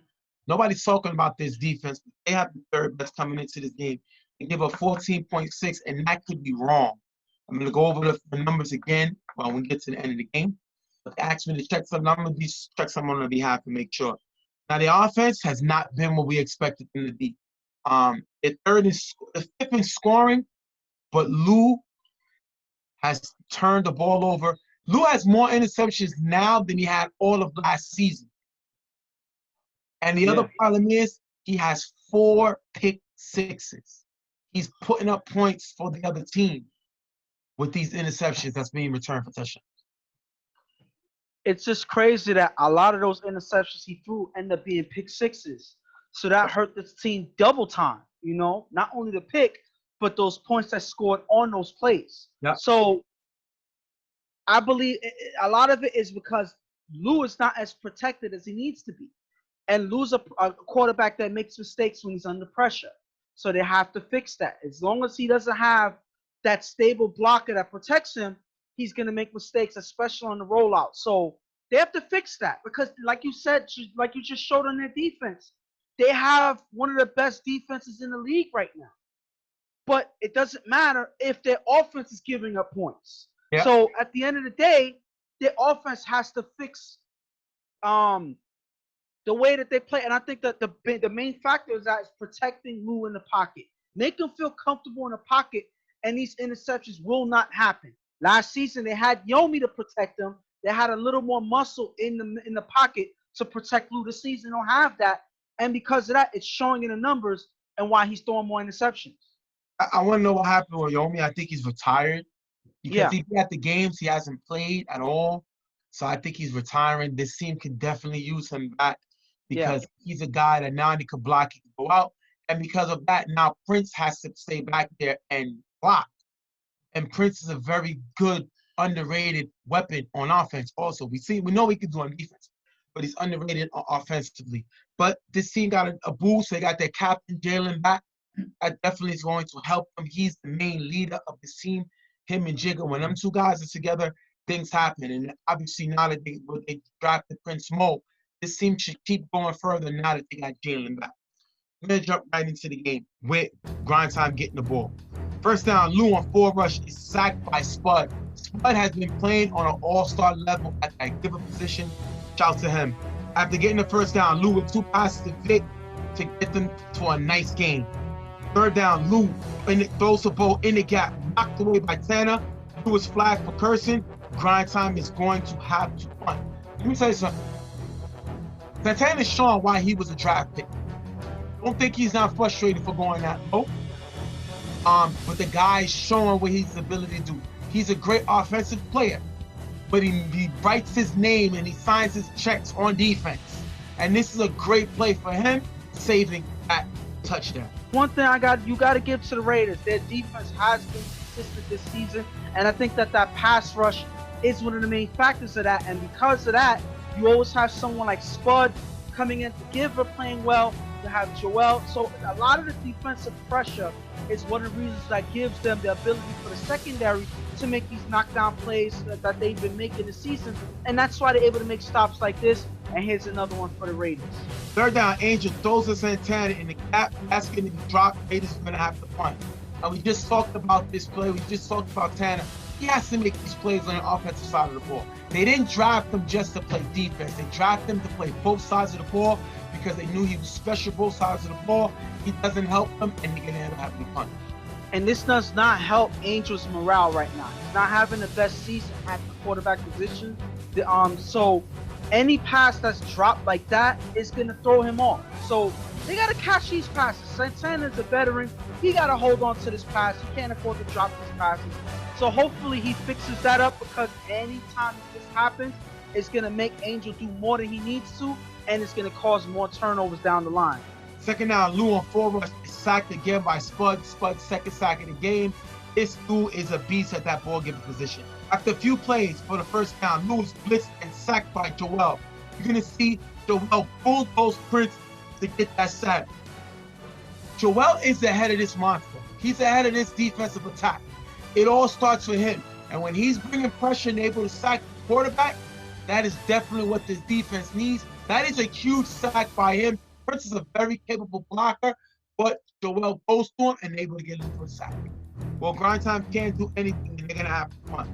Nobody's talking about this defense, but they have the third best coming into this game. They give up 14.6, and that could be wrong. I'm going to go over the numbers again when we get to the end of the game. If they ask me to check some numbers, check some on their behalf and make sure. Now, the offense has not been what we expected them to be. Fifth in scoring, but Lou has turned the ball over. Lou has more interceptions now than he had all of last season. And the other problem is he has 4 pick sixes. He's putting up points for the other team with these interceptions that's being returned for touchdowns. It's just crazy that a lot of those interceptions he threw end up being pick sixes. So that hurt this team double time, not only the pick, but those points that scored on those plays. Yep. So I believe a lot of it is because Lou is not as protected as he needs to be. And Lou's a quarterback that makes mistakes when he's under pressure. So they have to fix that. As long as he doesn't have that stable blocker that protects him, he's going to make mistakes, especially on the rollout. So they have to fix that because, like you said, like you just showed on their defense, they have one of the best defenses in the league right now. But it doesn't matter if their offense is giving up points. Yep. So at the end of the day, their offense has to fix the way that they play. And I think that the main factor is protecting Lou in the pocket. Make him feel comfortable in the pocket, and these interceptions will not happen. Last season, they had Yomi to protect them. They had a little more muscle in the pocket to protect Lou. This season, they don't have that. And because of that, it's showing in the numbers and why he's throwing more interceptions. I want to know what happened with Yomi. I think he's retired. Because he at the games, he hasn't played at all. So I think he's retiring. This team could definitely use him back because he's a guy that now he could block, he can go out. And because of that, now Prince has to stay back there and block. And Prince is a very good, underrated weapon on offense also. We know he can do on defense, but he's underrated offensively. But this team got a boost. They got their captain, Jalen, back. That definitely is going to help them. He's the main leader of this team. Him and Jigga, when them two guys are together, things happen. And obviously now that they drafted Prince Mo, this team should keep going further now that they got Jalen back. I'm going to jump right into the game with Grindtime getting the ball. First down, Lou on 4 rush is sacked by Spud. Spud has been playing on an all-star level at that given position. Shout to him. After getting the first down, Lou with 2 passes to Vic to get them to a nice game. Third down, Lou throws the ball in the gap, knocked away by Tanner. Lou is flagged for cursing. Grindtime is going to have to punt. Let me tell you something. Santana's showing why he was a draft pick. Don't think he's not frustrated for going that low. But the guy's showing what his ability to do. He's a great offensive player, but he writes his name and he signs his checks on defense. And this is a great play for him, saving that touchdown. One thing you got to give to the Raiders, their defense has been consistent this season, and I think that pass rush is one of the main factors of that. And because of that, you always have someone like Spud coming in to give her playing well. You have Joel. So a lot of the defensive pressure is one of the reasons that gives them the ability for the secondary to make these knockdown plays that they've been making this season. And that's why they're able to make stops like this. And here's another one for the Raiders. Third down, Angel throws to Santana in the gap. That's going to be dropped. Raiders are going to have to punt. And we just talked about this play. We just talked about Tanner. he has to make these plays on the offensive side of the ball. They didn't draft him just to play defense. They drafted him to play both sides of the ball because they knew he was special both sides of the ball. He doesn't help them, and they're going to end up having to punt. And this does not help Angel's morale right now. He's not having the best season at the quarterback position. So any pass that's dropped like that is going to throw him off. So they got to catch these passes. Santana's a veteran. He got to hold on to this pass. He can't afford to drop these passes. So hopefully he fixes that up, because anytime this happens, it's going to make Angel do more than he needs to, and it's going to cause more turnovers down the line. Second down, Lou on 4 rush is sacked again by Spud. Spud's second sack of the game. This dude is a beast at that ball giver position. After a few plays for the first down, Lou is blitzed and sacked by Joel. You're going to see Joel bulldoze Prince to get that sack. Joel is ahead of this monster. He's ahead of this defensive attack. It all starts with him. And when he's bringing pressure and able to sack the quarterback, that is definitely what this defense needs. That is a huge sack by him. Prince is a very capable blocker, but Joel goes to him and able to get into a sack. Well, Grindtime can't do anything, and they're going to have to punt.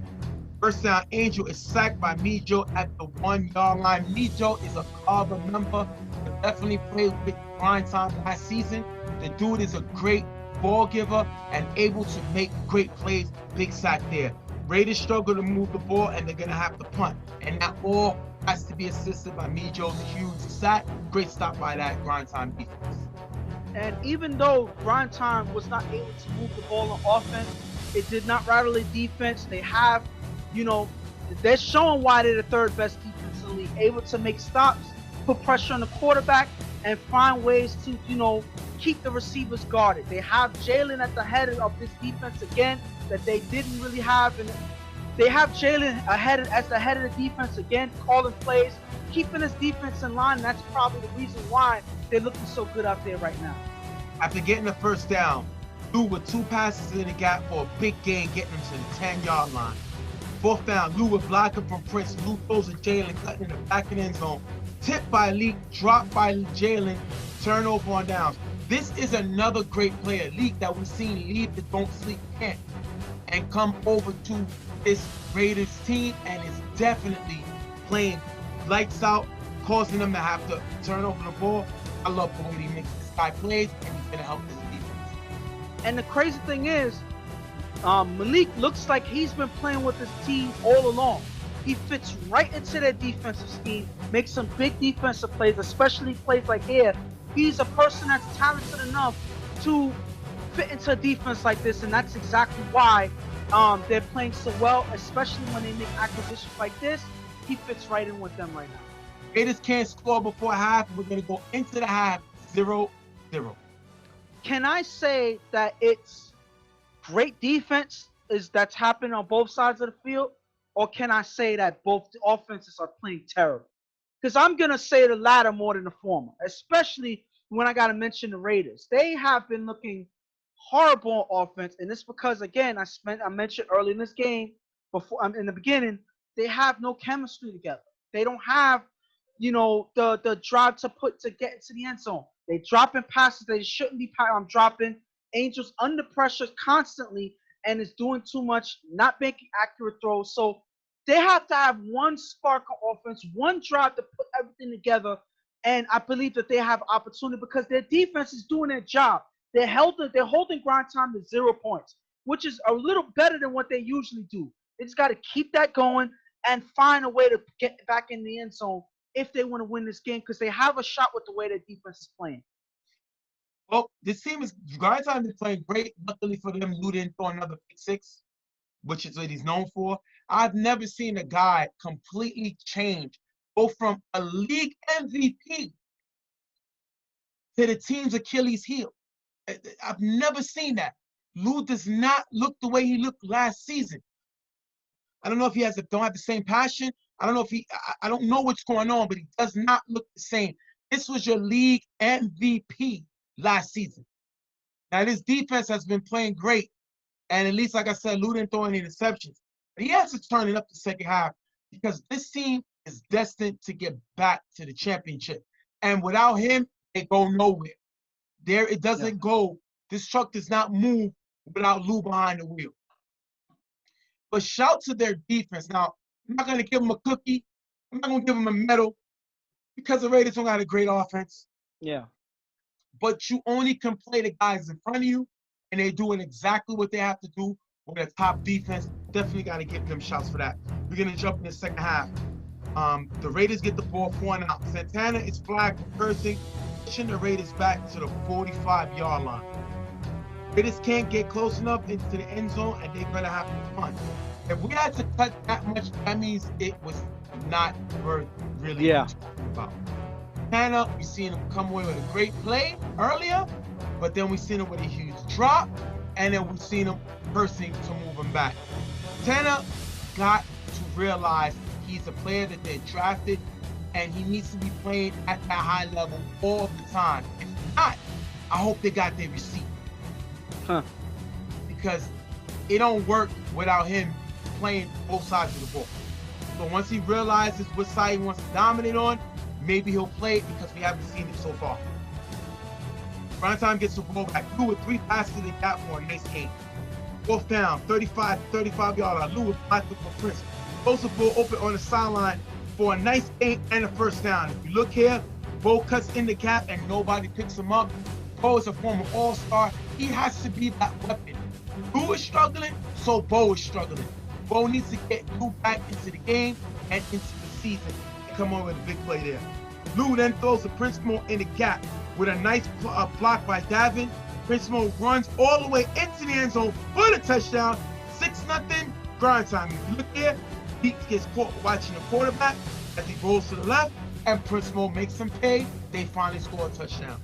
First down, Angel is sacked by Mijo at the 1-yard line. Mijo is a Carver member, but definitely played with Grindtime last season. The dude is a great ball giver and able to make great plays. Big sack there. Raiders struggle to move the ball, and they're going to have to punt. And that all has to be assisted by Mijo's huge sack. Great stop by that Grindtime defense. And even though Grindtime was not able to move the ball on offense, it did not rattle the defense. They have, they're showing why they're the third best defense in the league, able to make stops, put pressure on the quarterback, and find ways to, keep the receivers guarded. They have Jalen at the head of this defense again that they didn't really have. And they have Jalen as the head of the defense again, calling plays, keeping his defense in line. And that's probably the reason why they're looking so good out there right now. After getting the first down, Lou with 2 passes in the gap for a big gain, getting him to the 10-yard line. Fourth down, Lou with blocking from Prince. Lou throws a Jalen, cutting in the back of the end zone. Tipped by Leak, dropped by Jalen, turnover on downs. This is another great player, Leak, that we've seen leave the don't sleep camp and come over to this Raiders team, and is definitely playing lights out, causing them to have to turn over the ball. I love the way he makes this guy plays, and he's going to help this defense. And the crazy thing is, Malik looks like he's been playing with this team all along. He fits right into their defensive scheme, makes some big defensive plays, especially plays like here. He's a person that's talented enough to fit into a defense like this, and that's exactly why they're playing so well, especially when they make acquisitions like this. He fits right in with them right now. Raiders can't score before half. We're going to go into the half 0-0. Can I say that it's great defense that's happening on both sides of the field, or can I say that both the offenses are playing terrible? Because I'm going to say the latter more than the former, especially when I got to mention the Raiders. They have been looking horrible on offense, and it's because, again, I mentioned early in this game, in the beginning, they have no chemistry together. They don't have, the drive to get into the end zone. They dropping passes they shouldn't be dropping. Angels under pressure constantly, and is doing too much, not making accurate throws. So they have to have one spark of offense, one drive to put everything together, and I believe that they have opportunity because their defense is doing their job. They're holding Grindtime to 0 points, which is a little better than what they usually do. They just got to keep that going and find a way to get back in the end zone if they want to win this game, because they have a shot with the way their defense is playing. Well, this team is Grindtime is playing great. Luckily for them, Lou didn't throw another pick 6, which is what he's known for. I've never seen a guy completely change, go from a league MVP to the team's Achilles heel. I've never seen that. Lou does not look the way he looked last season. I don't know if he don't have the same passion. I don't know if I don't know what's going on, but he does not look the same. This was your league MVP last season. Now, this defense has been playing great. And at least, like I said, Lou didn't throw any interceptions. But he has to turn it up the second half because this team is destined to get back to the championship. And without him, they go nowhere. It doesn't go. This truck does not move without Lou behind the wheel. But shout to their defense. Now, I'm not going to give them a cookie. I'm not going to give them a medal because the Raiders don't got a great offense. Yeah. But you only can play the guys in front of you, and they're doing exactly what they have to do with a top defense. Definitely got to give them shouts for that. We're going to jump in the second half. The Raiders get the ball 4-out. Santana is flagged for cursing, pushing the Raiders back to the 45-yard line. Raiders can't get close enough into the end zone, and they're going to have to punt. If we had to cut that much, that means it was not worth really talking about. Santana, we seen him come away with a great play earlier, but then we seen him with a huge drop, and then we seen him cursing to move him back. Santana got to realize he's a player that they drafted, and he needs to be playing at that high level all the time. If not, I hope they got their receipt. Because it don't work without him playing both sides of the ball. So once he realizes what side he wants to dominate on, maybe he'll play it because we haven't seen it so far. Grindtime gets the ball back. Lou with 3 passes they got for a nice game. 4th down, 35-yard line. Lou with 5 for Prince. Throws the ball open on the sideline for a nice gain and a first down. If you look here, Bo cuts in the gap and nobody picks him up. Bo is a former all-star. He has to be that weapon. Lou is struggling, so Bo is struggling. Bo needs to get Lou back into the game and into the season and come on with a big play there. Lou then throws the Prince Mo in the gap with a nice block by Davin. Prince Mo runs all the way into the end zone for the touchdown. 6-0, Grindtime. If you look here, he gets caught watching the quarterback as he rolls to the left, and Prince Mo makes him pay. They finally score a touchdown.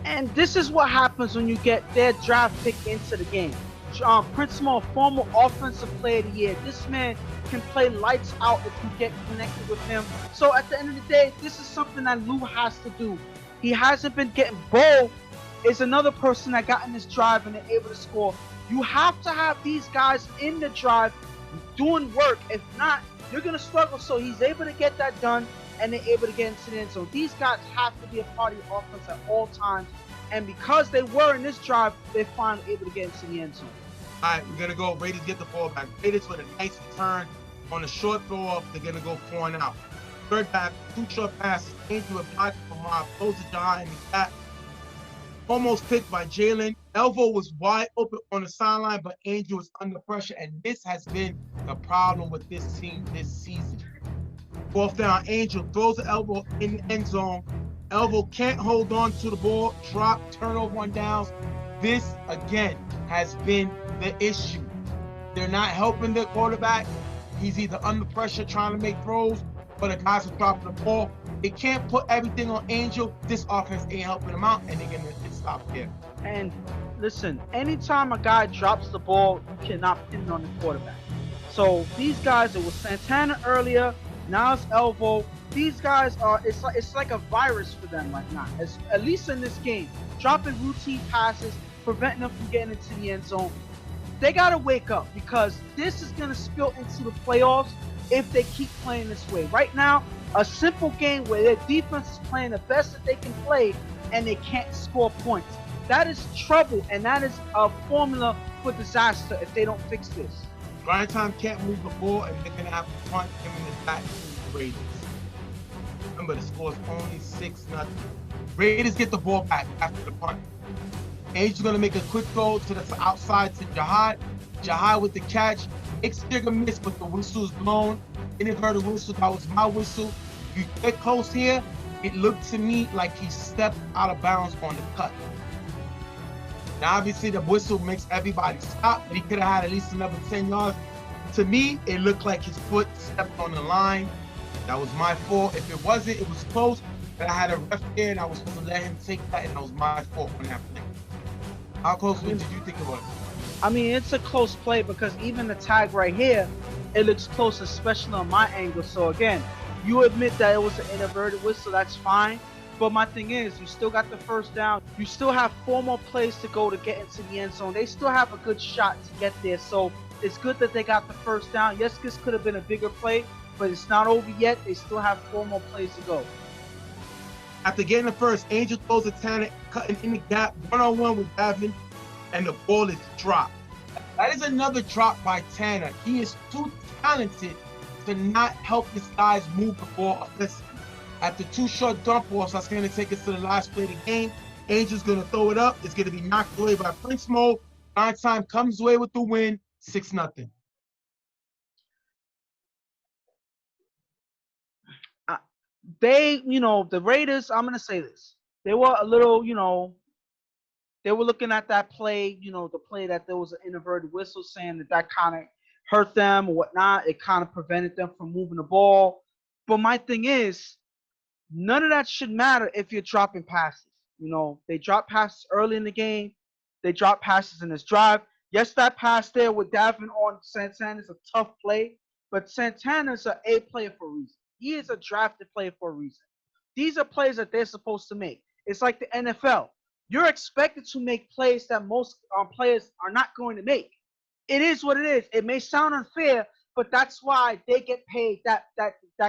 And this is what happens when you get their draft pick into the game. Prince Mo, former offensive player of the year. This man can play lights out if you get connected with him. So at the end of the day, this is something that Lou has to do. He hasn't been getting. Bo is another person that got in this drive and they're able to score. You have to have these guys in the drive doing work. If not, you're going to struggle. So he's able to get that done and they're able to get into the end zone. These guys have to be a part of the offense at all times. And because they were in this drive, they're finally able to get into the end zone. All right, we're going to go. Raiders get the ball back. Raiders with a nice return on a short throw up. They're going to go 4-out. Third half, 2 short passes. Andrew a block from Rob. Throws it behind the back. Almost picked by Jalen. Elvo was wide open on the sideline, but Andrew was under pressure. And this has been the problem with this team this season. 4th down, Angel throws the elbow in the end zone. Elvo can't hold on to the ball. Drop, turnover on downs. This, again, has been the issue. They're not helping the quarterback. He's either under pressure trying to make throws, or the guys are dropping the ball. They can't put everything on Angel. This offense ain't helping them out, and they're going to stop there. And listen, anytime a guy drops the ball, you cannot pin it on the quarterback. So these guys, it was Santana earlier, now it's Elvo. These guys are, it's like a virus for them right now, at least in this game. Dropping routine passes, preventing them from getting into the end zone. They got to wake up because this is going to spill into the playoffs if they keep playing this way. Right now, a simple game where their defense is playing the best that they can play and they can't score points. That is trouble, and that is a formula for disaster if they don't fix this. Grindtime can't move the ball, and they're going to have to punt him in the back to the Raiders. Remember, the score is only 6-0. Raiders get the ball back after the punt. Angel's going to make a quick throw to the outside to Jihad. Jihad with the catch. Makes Digger miss, but the whistle is blown. Inverted whistle. That was my whistle. If you get close here, it looked to me like he stepped out of bounds on the cut. Now, obviously, the whistle makes everybody stop, but he could have had at least another 10 yards. To me, it looked like his foot stepped on the line. That was my fault. If it wasn't, it was close, but I had a ref there, and I was supposed to let him take that, and that was my fault on that play. How close did you think it was? I mean, it's a close play because even the tag right here, it looks close, especially on my angle. So again, you admit that it was an inverted whistle, that's fine. But my thing is, you still got the first down. You still have 4 more plays to go to get into the end zone. They still have a good shot to get there. So it's good that they got the first down. Yes, this could have been a bigger play, but it's not over yet. They still have 4 more plays to go. After getting the first, Angel throws a Tanner, cutting in the gap, 1-on-1 with Davin, and the ball is dropped. That is another drop by Tanner. He is too talented to not help his guys move the ball offensively. After 2 short dump offs, that's going to take us to the last play of the game. Angel's going to throw it up. It's going to be knocked away by Prince Mo. Grindtime comes away with the win, 6-0. They, the Raiders, I'm going to say this. They were a little, they were looking at that play, the play that there was an inverted whistle saying that kind of hurt them or whatnot. It kind of prevented them from moving the ball. But my thing is, none of that should matter if you're dropping passes. They drop passes early in the game. They drop passes in this drive. Yes, that pass there with Davin on Santana is a tough play, but Santana's an A player for a reason. He is a drafted player for a reason. These are plays that they're supposed to make. It's like the NFL. You're expected to make plays that most players are not going to make. It is what it is. It may sound unfair, but that's why they get paid that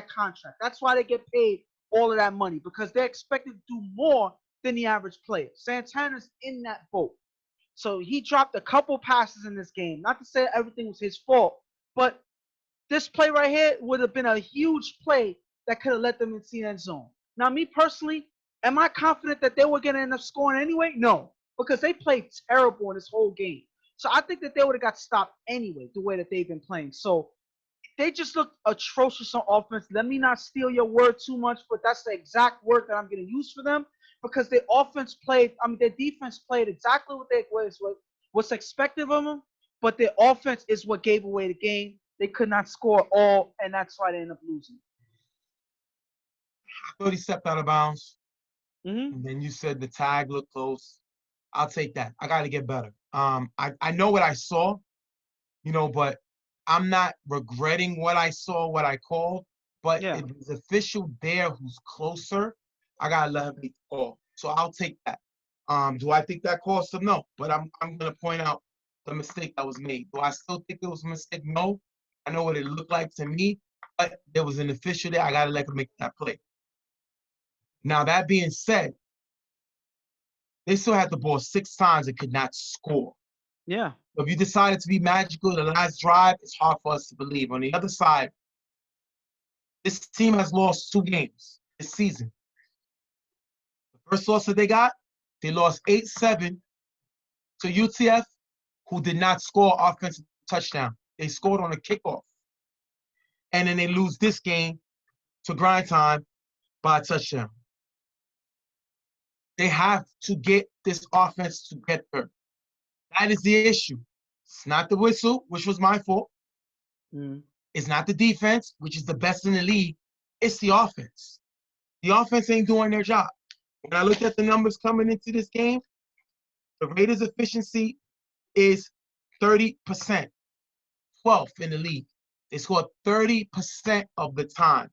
contract. That's why they get paid all of that money, because they're expected to do more than the average player. Santana's in that boat. So he dropped a couple passes in this game. Not to say everything was his fault, but this play right here would have been a huge play that could have led them into the end zone. Now, me personally, am I confident that they were going to end up scoring anyway? No, because they played terrible in this whole game. So I think that they would have got stopped anyway, the way that they've been playing. So they just looked atrocious on offense. Let me not steal your word too much, but that's the exact word that I'm going to use for them, because their their defense played exactly what's expected of them, but their offense is what gave away the game. They could not score all, and that's why they ended up losing. I thought he stepped out of bounds. Mm-hmm. And then you said the tag looked close. I'll take that. I got to get better. I know what I saw, but I'm not regretting what I saw, what I called. But if there's official there who's closer, I got to let him make the call. So I'll take that. Do I think that cost him? No. But I'm going to point out the mistake that was made. Do I still think it was a mistake? No. I know what it looked like to me, but there was an official there. I got to let him make that play. Now, that being said, they still had the ball 6 times and could not score. Yeah. So if you decided to be magical in the last drive, it's hard for us to believe. On the other side, this team has lost 2 games this season. The first loss that they lost 8-7 to UTF, who did not score offensive touchdown. They scored on a kickoff. And then they lose this game to Grindtime by a touchdown. They have to get this offense together. That is the issue. It's not the whistle, which was my fault. It's not the defense, which is the best in the league. It's the offense. The offense ain't doing their job. When I looked at the numbers coming into this game, the Raiders' efficiency is 30%, 12th in the league. They scored 30% of the time,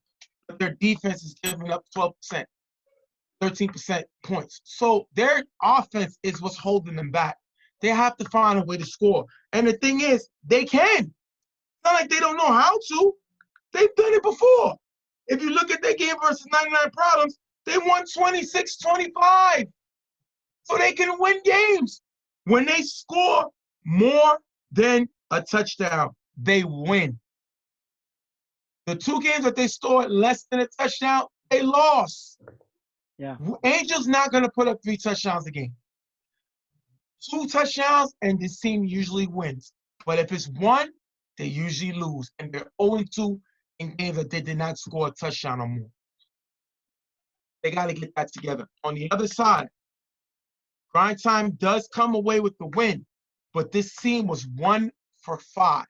but their defense is giving up 12%, 13% points. So their offense is what's holding them back. They have to find a way to score. And the thing is, they can. It's not like they don't know how to. They've done it before. If you look at their game versus 99 Problems, they won 26-25. So they can win games. When they score more than a touchdown, they win. The 2 games that they scored less than a touchdown, they lost. Yeah. Angel's not going to put up 3 touchdowns a game. 2 touchdowns, and this team usually wins. But if it's 1, they usually lose. And they're 0-2 in games that they did not score a touchdown or more. They got to get that together. On the other side, Grindtime does come away with the win, but this team was 1 for 5.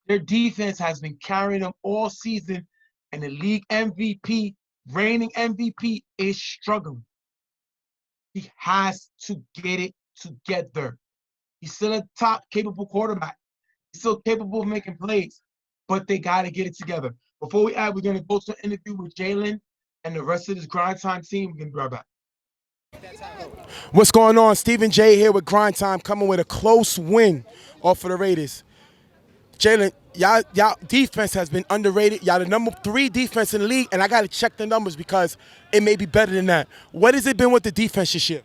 Their defense has been carrying them all season, and the league MVP, reigning MVP, is struggling. He has to get it together. He's still a top capable quarterback. He's still capable of making plays, but they got to get it together. Before we add, we're going to go to an interview with Jalen and the rest of this Grindtime team. We're going to be right back. What's going on? Stephen J here with Grindtime, coming with a close win off of the Raiders. Jalen, y'all defense has been underrated. Y'all the number 3 defense in the league, and I got to check the numbers because it may be better than that. What has it been with the defense this year?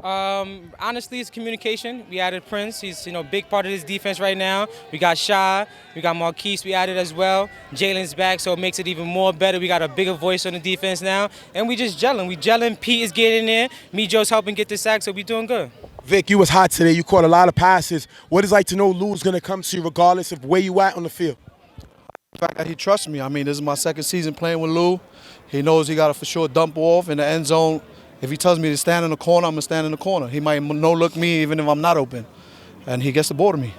Honestly, it's communication. We added Prince. He's a big part of this defense right now. We got Shy. We got Marquise. We added as well. Jalen's back, so it makes it even more better. We got a bigger voice on the defense now, and we just gelling. We gelling. Pete is getting there. Me, Joe's helping get the sack, so we doing good. Vic, you was hot today. You caught a lot of passes. What is it like to know Lou's going to come to you regardless of where you at on the field? The fact that he trusts me. I mean, this is my second season playing with Lou. He knows he got to for sure dump off in the end zone. If he tells me to stand in the corner, I'm going to stand in the corner. He might no-look me even if I'm not open. And he gets the ball to me.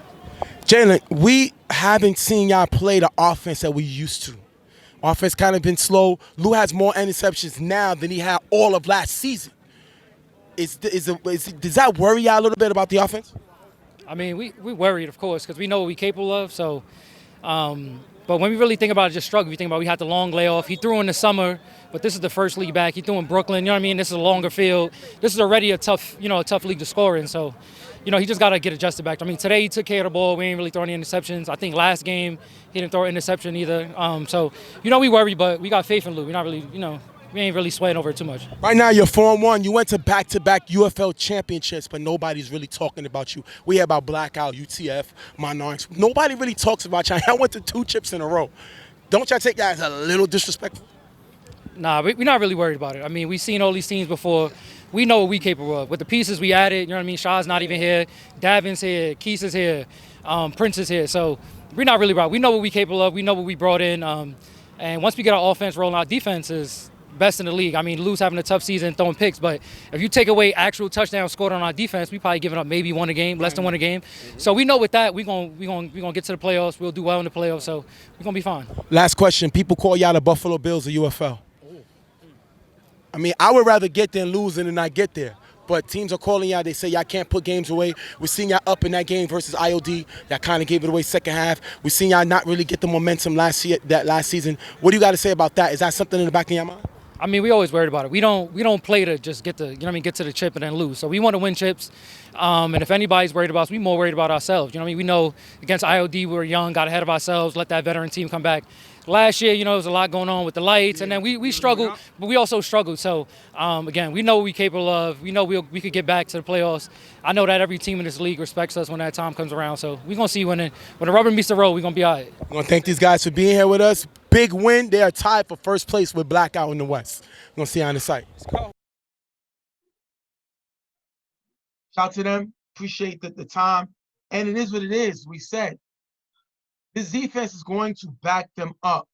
Jalen, we haven't seen y'all play the offense that we used to. Offense kind of been slow. Lou has more interceptions now than he had all of last season. Does that worry y'all a little bit about the offense? I mean, we worried, of course, because we know what we're capable of. So, but when we really think about it, just struggle. We think about we had the long layoff. He threw in the summer, but this is the first league back. He threw in Brooklyn. You know what I mean? This is a longer field. This is already a tough league to score in. So, he just got to get adjusted back. I mean, today he took care of the ball. We ain't really throwing any interceptions. I think last game he didn't throw an interception either. So, we worry, but we got faith in Lou. We're not really, we ain't really sweating over it too much. Right now, you're 4-1. You went to back-to-back UFL championships, but nobody's really talking about you. We hear about Blackout, UTF, Monarchs. Nobody really talks about you. I went to 2 chips in a row. Don't y'all take that as a little disrespectful? Nah, we're not really worried about it. I mean, we've seen all these teams before. We know what we're capable of. With the pieces we added, you know what I mean? Shaw's not even here. Davin's here. Keese is here. Prince is here. So we're not really worried. We know what we're capable of. We know what we brought in. And once we get our offense rolling, our defense is best in the league. I mean, Lou's having a tough season throwing picks, but if you take away actual touchdowns scored on our defense, we probably giving up maybe one a game, less than one a game. So we know with that, we're gonna get to the playoffs. We'll do well in the playoffs, so we're gonna be fine. Last question. People call y'all the Buffalo Bills of UFL. I mean, I would rather get there and lose than not get there. But teams are calling y'all. They say y'all can't put games away. We're seeing y'all up in that game versus IOD. Y'all kind of gave it away second half. We're seeing y'all not really get the momentum last season. What do you got to say about that? Is that something in the back of your mind? I mean, we always worried about it. We don't play to just get get to the chip and then lose. So we want to win chips. And if anybody's worried about us, we're more worried about ourselves. You know what I mean? We know against IOD we were young, got ahead of ourselves, let that veteran team come back. Last year, there was a lot going on with the lights, and then we struggled, but we also struggled. So, again, we know what we're capable of. We know we could get back to the playoffs. I know that every team in this league respects us when that time comes around. So we're going to see when the rubber meets the road, we're going to be all right. I want to thank these guys for being here with us. Big win. They are tied for first place with Blackout in the West. We're going to see you on the site. Let's go. Shout out to them. Appreciate the time. And it is what it is. We said this defense is going to back them up,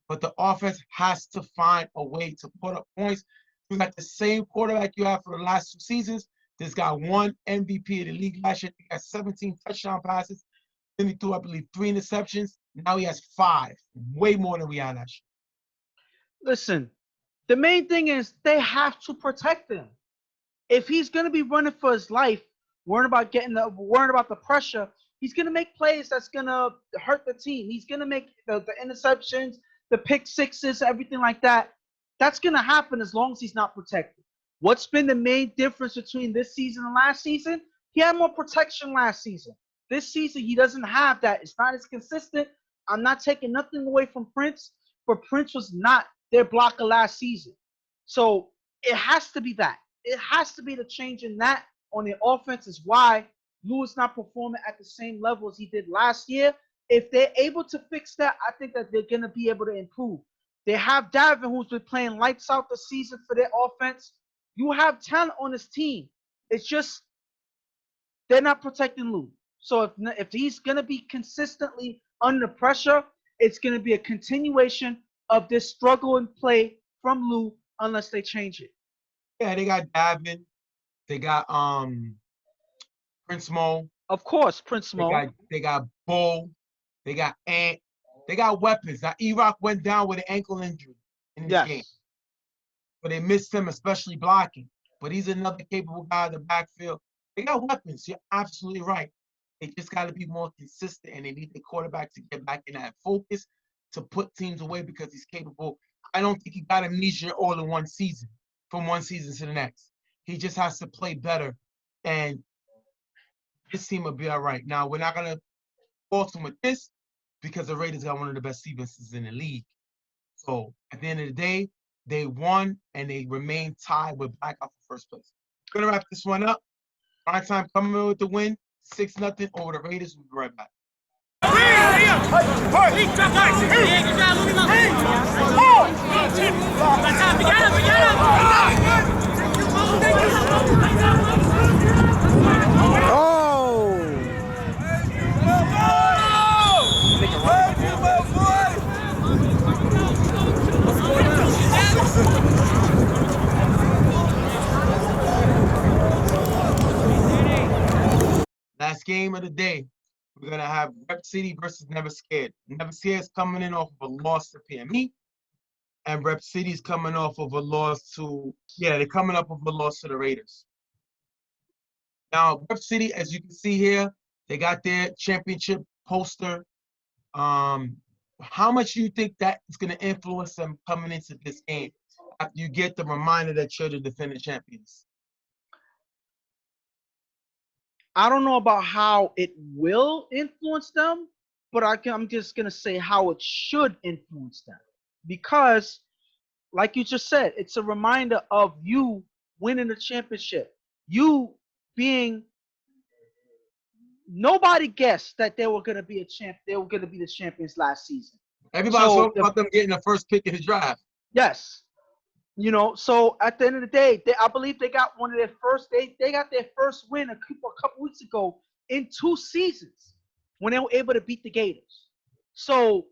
but the offense has to find a way to put up points. You got the same quarterback you have for the last 2 seasons. This guy won MVP of the league last year. He got 17 touchdown passes. Then he threw, I believe, 3 interceptions. Now he has 5, way more than we had last year. Listen, the main thing is they have to protect him. If he's going to be running for his life, worrying about the pressure, he's going to make plays that's going to hurt the team. He's going to make the interceptions, the pick sixes, everything like that. That's going to happen as long as he's not protected. What's been the main difference between this season and last season? He had more protection last season. This season, he doesn't have that. It's not as consistent. I'm not taking nothing away from Prince, but Prince was not their blocker last season. So it has to be that. It has to be the change in that on the offense is why Lou is not performing at the same level as he did last year. If they're able to fix that, I think that they're going to be able to improve. They have Davin, who's been playing lights out the season for their offense. You have talent on this team. It's just they're not protecting Lou. So if he's going to be consistently under pressure, it's going to be a continuation of this struggle and play from Lou unless they change it. Yeah, they got Davin. They got Prince Mo. Of course, Prince Mo. They got Bull. They got Ant. They got weapons. Now, E-Rock went down with an ankle injury in this game. But they missed him, especially blocking. But he's another capable guy in the backfield. They got weapons. You're absolutely right. They just got to be more consistent, and they need the quarterback to get back in that focus to put teams away because he's capable. I don't think he got amnesia all in one season, from one season to the next. He just has to play better, and this team will be all right. Now, we're not going to force him with this because the Raiders got one of the best defenses in the league. So, at the end of the day, they won, and they remain tied with Blackout for first place. Gonna wrap this one up. Grindtime coming in with the win, 6-0 over the Raiders. We'll be right back. Last game of the day, we're gonna have Rep City versus Never Scared. Never Scared is coming in off of a loss to PME, and Rep City's coming off of a loss to they're coming up with a loss to the Raiders. Now, Rep City, as you can see here, they got their championship poster. How much do you think that is going to influence them coming into this game after you get the reminder that you're the defending champions? I don't know about how it will influence them, but I'm just going to say how it should influence them. Because, like you just said, it's a reminder of you winning the championship. You being nobody guessed that they were going to be they were going to be the champions last season. Everybody's talking about them getting the first pick in the draft. Yes. You know, so at the end of the day, I believe they got one of their first. They got their first win a couple weeks ago in 2 seasons when they were able to beat the Gators. So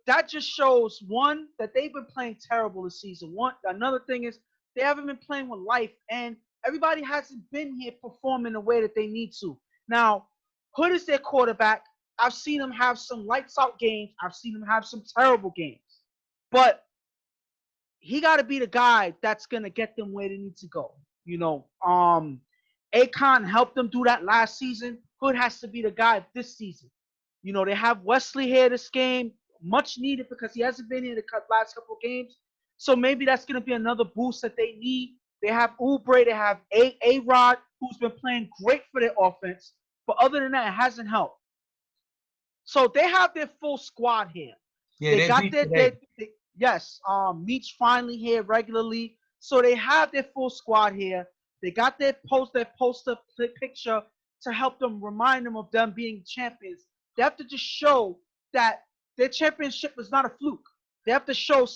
that just shows, one, that they've been playing terrible this season. Another thing is they haven't been playing with life, and everybody hasn't been here performing the way that they need to. Now, Hood is their quarterback. I've seen him have some lights out games. I've seen him have some terrible games, but he got to be the guy that's going to get them where they need to go. You know, Akon helped them do that last season. Hood has to be the guy this season. You know, they have Wesley here this game, much needed because he hasn't been here the last couple of games. So maybe that's going to be another boost that they need. They have Oubre, they have A-Rod, who's been playing great for their offense. But other than that, it hasn't helped. So they have their full squad here. Yeah, they got yes, Meach finally here regularly. So they have their full squad here. They got their poster picture to help them, remind them of them being champions. They have to just show that their championship is not a fluke. They have to show,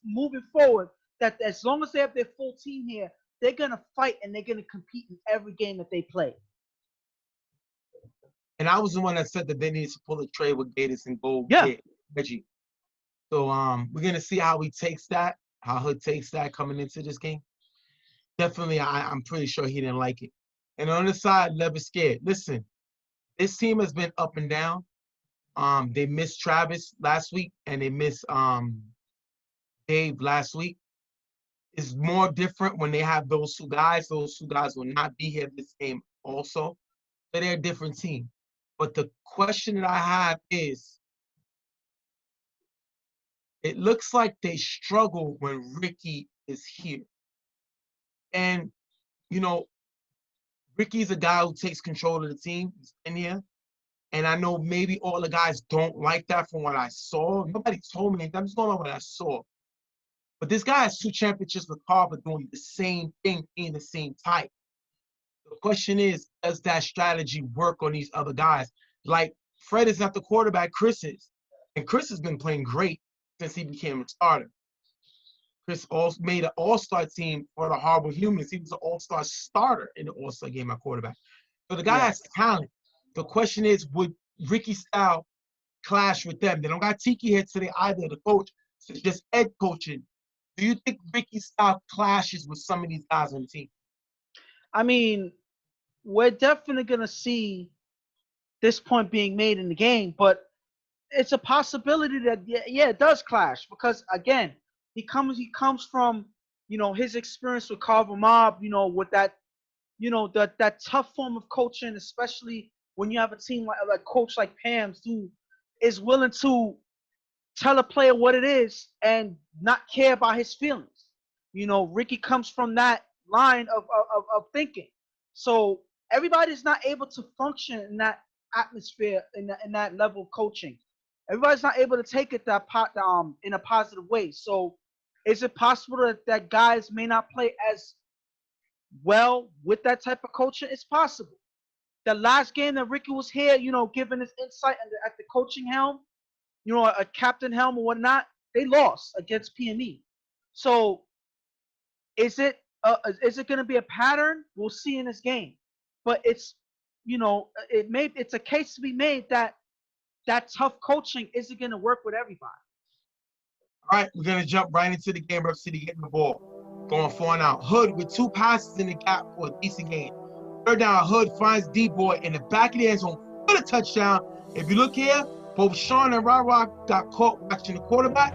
moving forward, that as long as they have their full team here, they're going to fight and they're going to compete in every game that they play. And I was the one that said that they need to pull a trade with Gators and go get Reggie. So we're gonna see how he takes that, how Hood takes that coming into this game. Definitely, I'm pretty sure he didn't like it. And on the side, Never Scared. Listen, this team has been up and down. They missed Travis last week, and they missed Dave last week. It's more different when they have those 2 guys. Those 2 guys will not be here this game also. So they're a different team. But the question that I have is, it looks like they struggle when Ricky is here. And, you know, Ricky's a guy who takes control of the team. He's in here. And I know maybe all the guys don't like that from what I saw. Nobody told me. I'm just going on what I saw. But this guy has 2 championships with Carver doing the same thing, being the same type. The question is, does that strategy work on these other guys? Like, Fred is not the quarterback, Chris is. And Chris has been playing great since he became a starter. Chris also made an all-star team for the Horrible Humans. He was an all-star starter in the all-star game at quarterback. So the guy has talent. The question is, would Ricky's style clash with them? They don't got Tiki here today either, the coach. So it's just Ed coaching. Do you think Ricky's style clashes with some of these guys on the team? I mean, we're definitely going to see this point being made in the game, but it's a possibility that, it does clash because, again, he comes from, you know, his experience with Carver Mob, you know, with that, you know, that tough form of coaching, especially when you have a team like coach like Pam's who is willing to tell a player what it is and not care about his feelings. You know, Ricky comes from that line of thinking. So everybody's not able to function in that atmosphere, in that level of coaching. Everybody's not able to take it in a positive way. So is it possible that guys may not play as well with that type of coaching, it's possible. The last game that Ricky was here, giving his insight at the coaching helm, a captain helm or whatnot, they lost against PME. So is it going to be a pattern? We'll see in this game. But it's a case to be made that tough coaching isn't going to work with everybody. All right, we're gonna jump right into the game. Rep City getting the ball, going 4 now. Hood with 2 passes in the gap for a decent gain. 3rd down, Hood finds D-Boy in the back of the end zone for the touchdown. If you look here, both Sean and Ra got caught watching the quarterback.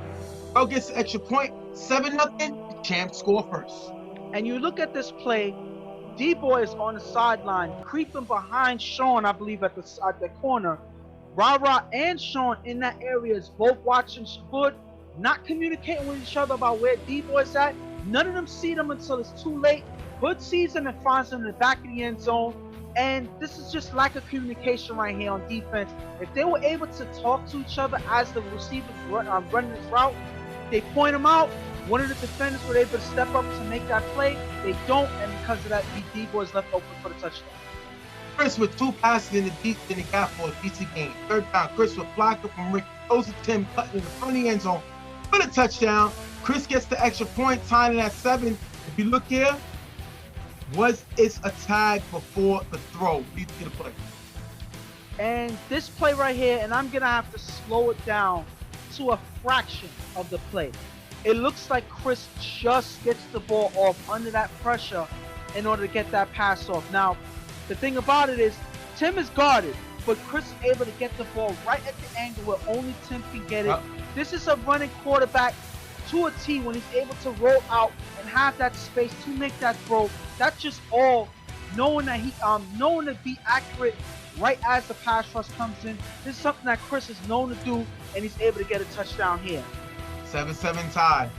Bro gets the extra point, 7-0. The champs score first. And you look at this play, D-Boy is on the sideline, creeping behind Sean, I believe, at the corner. Ra and Sean in that area is both watching Hood, not communicating with each other about where D-Boy's at. None of them see them until it's too late. Hood sees them and finds them in the back of the end zone. And this is just lack of communication right here on defense. If they were able to talk to each other as the receivers running this route, they point them out. One of the defenders were able to step up to make that play. They don't, and because of that, D-Boy is left open for the touchdown. Chris with 2 passes in the gap for a decent game. 3rd down, Chris with Blackout from Rick. Throws to Tim, cutting in the front of the end zone for the touchdown. Chris gets the extra point, tying it at 7. If you look here, it's a tag before the throw. Leads to the play. And this play right here, and I'm going to have to slow it down to a fraction of the play. It looks like Chris just gets the ball off under that pressure in order to get that pass off. Now, the thing about it is, Tim is guarded, but Chris is able to get the ball right at the angle where only Tim can get it. This is a running quarterback to a T when he's able to roll out and have that space to make that throw. That's just all knowing to be accurate right as the pass rush comes in. This is something that Chris is known to do, and he's able to get a touchdown here. 7-7 tie.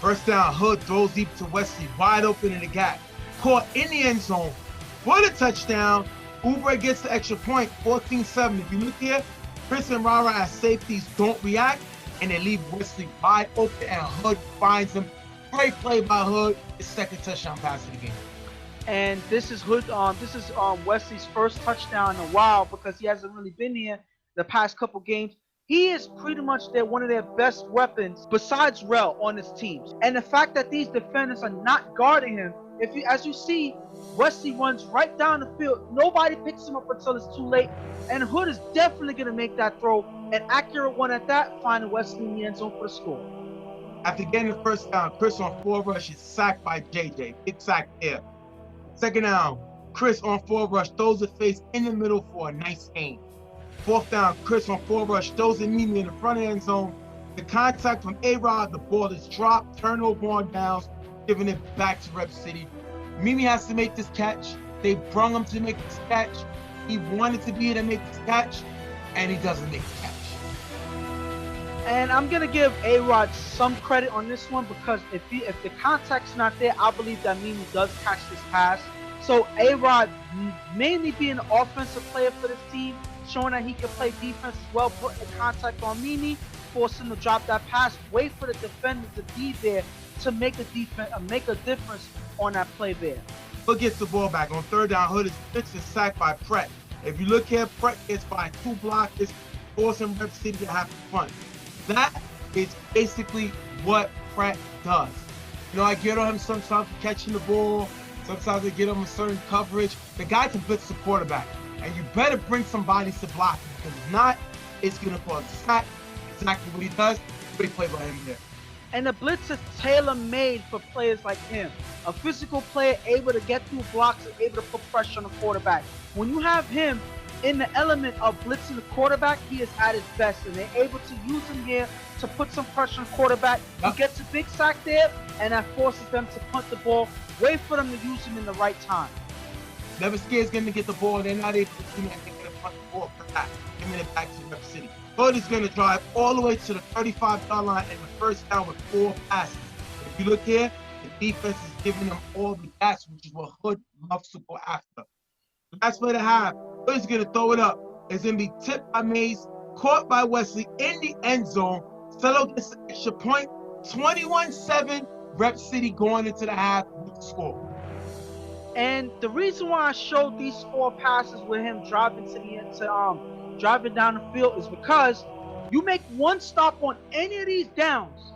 1st down, Hood throws deep to Wesley, wide open in the gap. Caught in the end zone for the touchdown. Oubre gets the extra point, 14-7. If you look here, Chris and Rara as safeties don't react, and they leave Wesley wide open, and Hood finds him. Great play by Hood. His 2nd touchdown pass of the game. And this is Wesley's first touchdown in a while because he hasn't really been here the past couple games. He is pretty much one of their best weapons besides Rel on his teams. And the fact that these defenders are not guarding him, as you see, Wesley runs right down the field. Nobody picks him up until it's too late. And Hood is definitely going to make that throw. An accurate one at that, finding Wesley in the end zone for the score. After getting the 1st down, Chris on 4 rushes, sacked by JJ. Big sack there. 2nd down, Chris on 4 rush, throws the face in the middle for a nice gain. 4th down, Chris on 4 rush, throws it immediately in the front end zone. The contact from A-Rod, the ball is dropped, turnover on downs, giving it back to Rep City. Mimi has to make this catch. They brung him to make this catch. He wanted to be here to make this catch, and he doesn't make the catch. And I'm going to give A-Rod some credit on this one because if the contact's not there, I believe that Mimi does catch this pass. So A-Rod mainly being an offensive player for this team, showing that he can play defense as well, putting the contact on Mimi, forcing him to drop that pass, wait for the defender to be there to make a difference on that play there. Hood gets the ball back. On 3rd down, Hood is fixed and sacked by Pratt. If you look here, Pratt gets by 2 blockers, forcing Rep City to have fun. That is basically what Pratt does. I get on him sometimes for catching the ball. Sometimes I get him a certain coverage. The guy can blitz the quarterback. And you better bring somebody to block him. Because if not, it's going to cause a sack. Exactly what he does. Pretty play by him there. And the blitz is tailor-made for players like him. A physical player able to get through blocks and able to put pressure on the quarterback. When you have him in the element of blitzing the quarterback, he is at his best. And they're able to use him here to put some pressure on the quarterback. He gets a big sack there, and that forces them to punt the ball. Wait for them to use him in the right time. Never scared is going to get the ball. They're not able to do that. They're going to punt the ball for that. Giving it back to Rep City. Hood is going to drive all the way to the 35-yard line and the 1st down with 4 passes. If you look here, the defense is giving them all the gas, which is what Hood loves to go after. Last play to have, Hood is going to throw it up. It's going to be tipped by Mays, caught by Wesley in the end zone. Cello gets the extra point. 21-7, Rep City going into the half with the score. And the reason why I showed these 4 passes with him driving driving down the field is because you make one stop on any of these downs,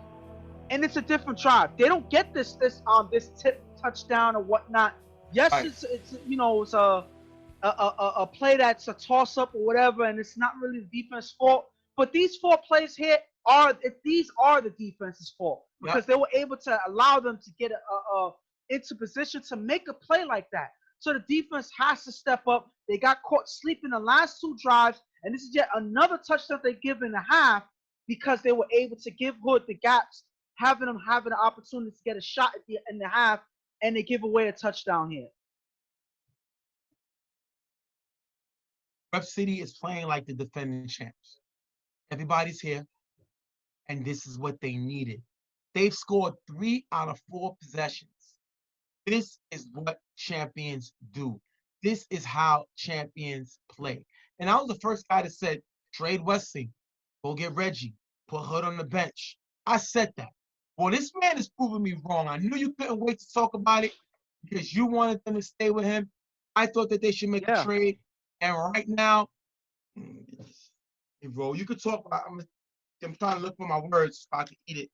and it's a different drive. They don't get this tip touchdown or whatnot. Yes, Right. it's it's a play that's a toss up or whatever, and it's not really the defense's fault. But these 4 plays here these are the defense's fault because they were able to allow them to get into position to make a play like that. So the defense has to step up. They got caught sleeping the last 2 drives, and this is yet another touchdown they give in the half because they were able to give Hood the gaps, having an opportunity to get a shot in the half, and they give away a touchdown here. Rep City is playing like the defending champs. Everybody's here, and this is what they needed. They've scored 3 out of 4 possessions. This is what champions do. This is how champions play. And I was the first guy that said, trade Wesley, go get Reggie, put Hood on the bench. I said that. Well, this man is proving me wrong. I knew you couldn't wait to talk about it because you wanted them to stay with him. I thought that they should make a trade. And right now, bro, you could talk about. I'm trying to look for my words so I can eat it.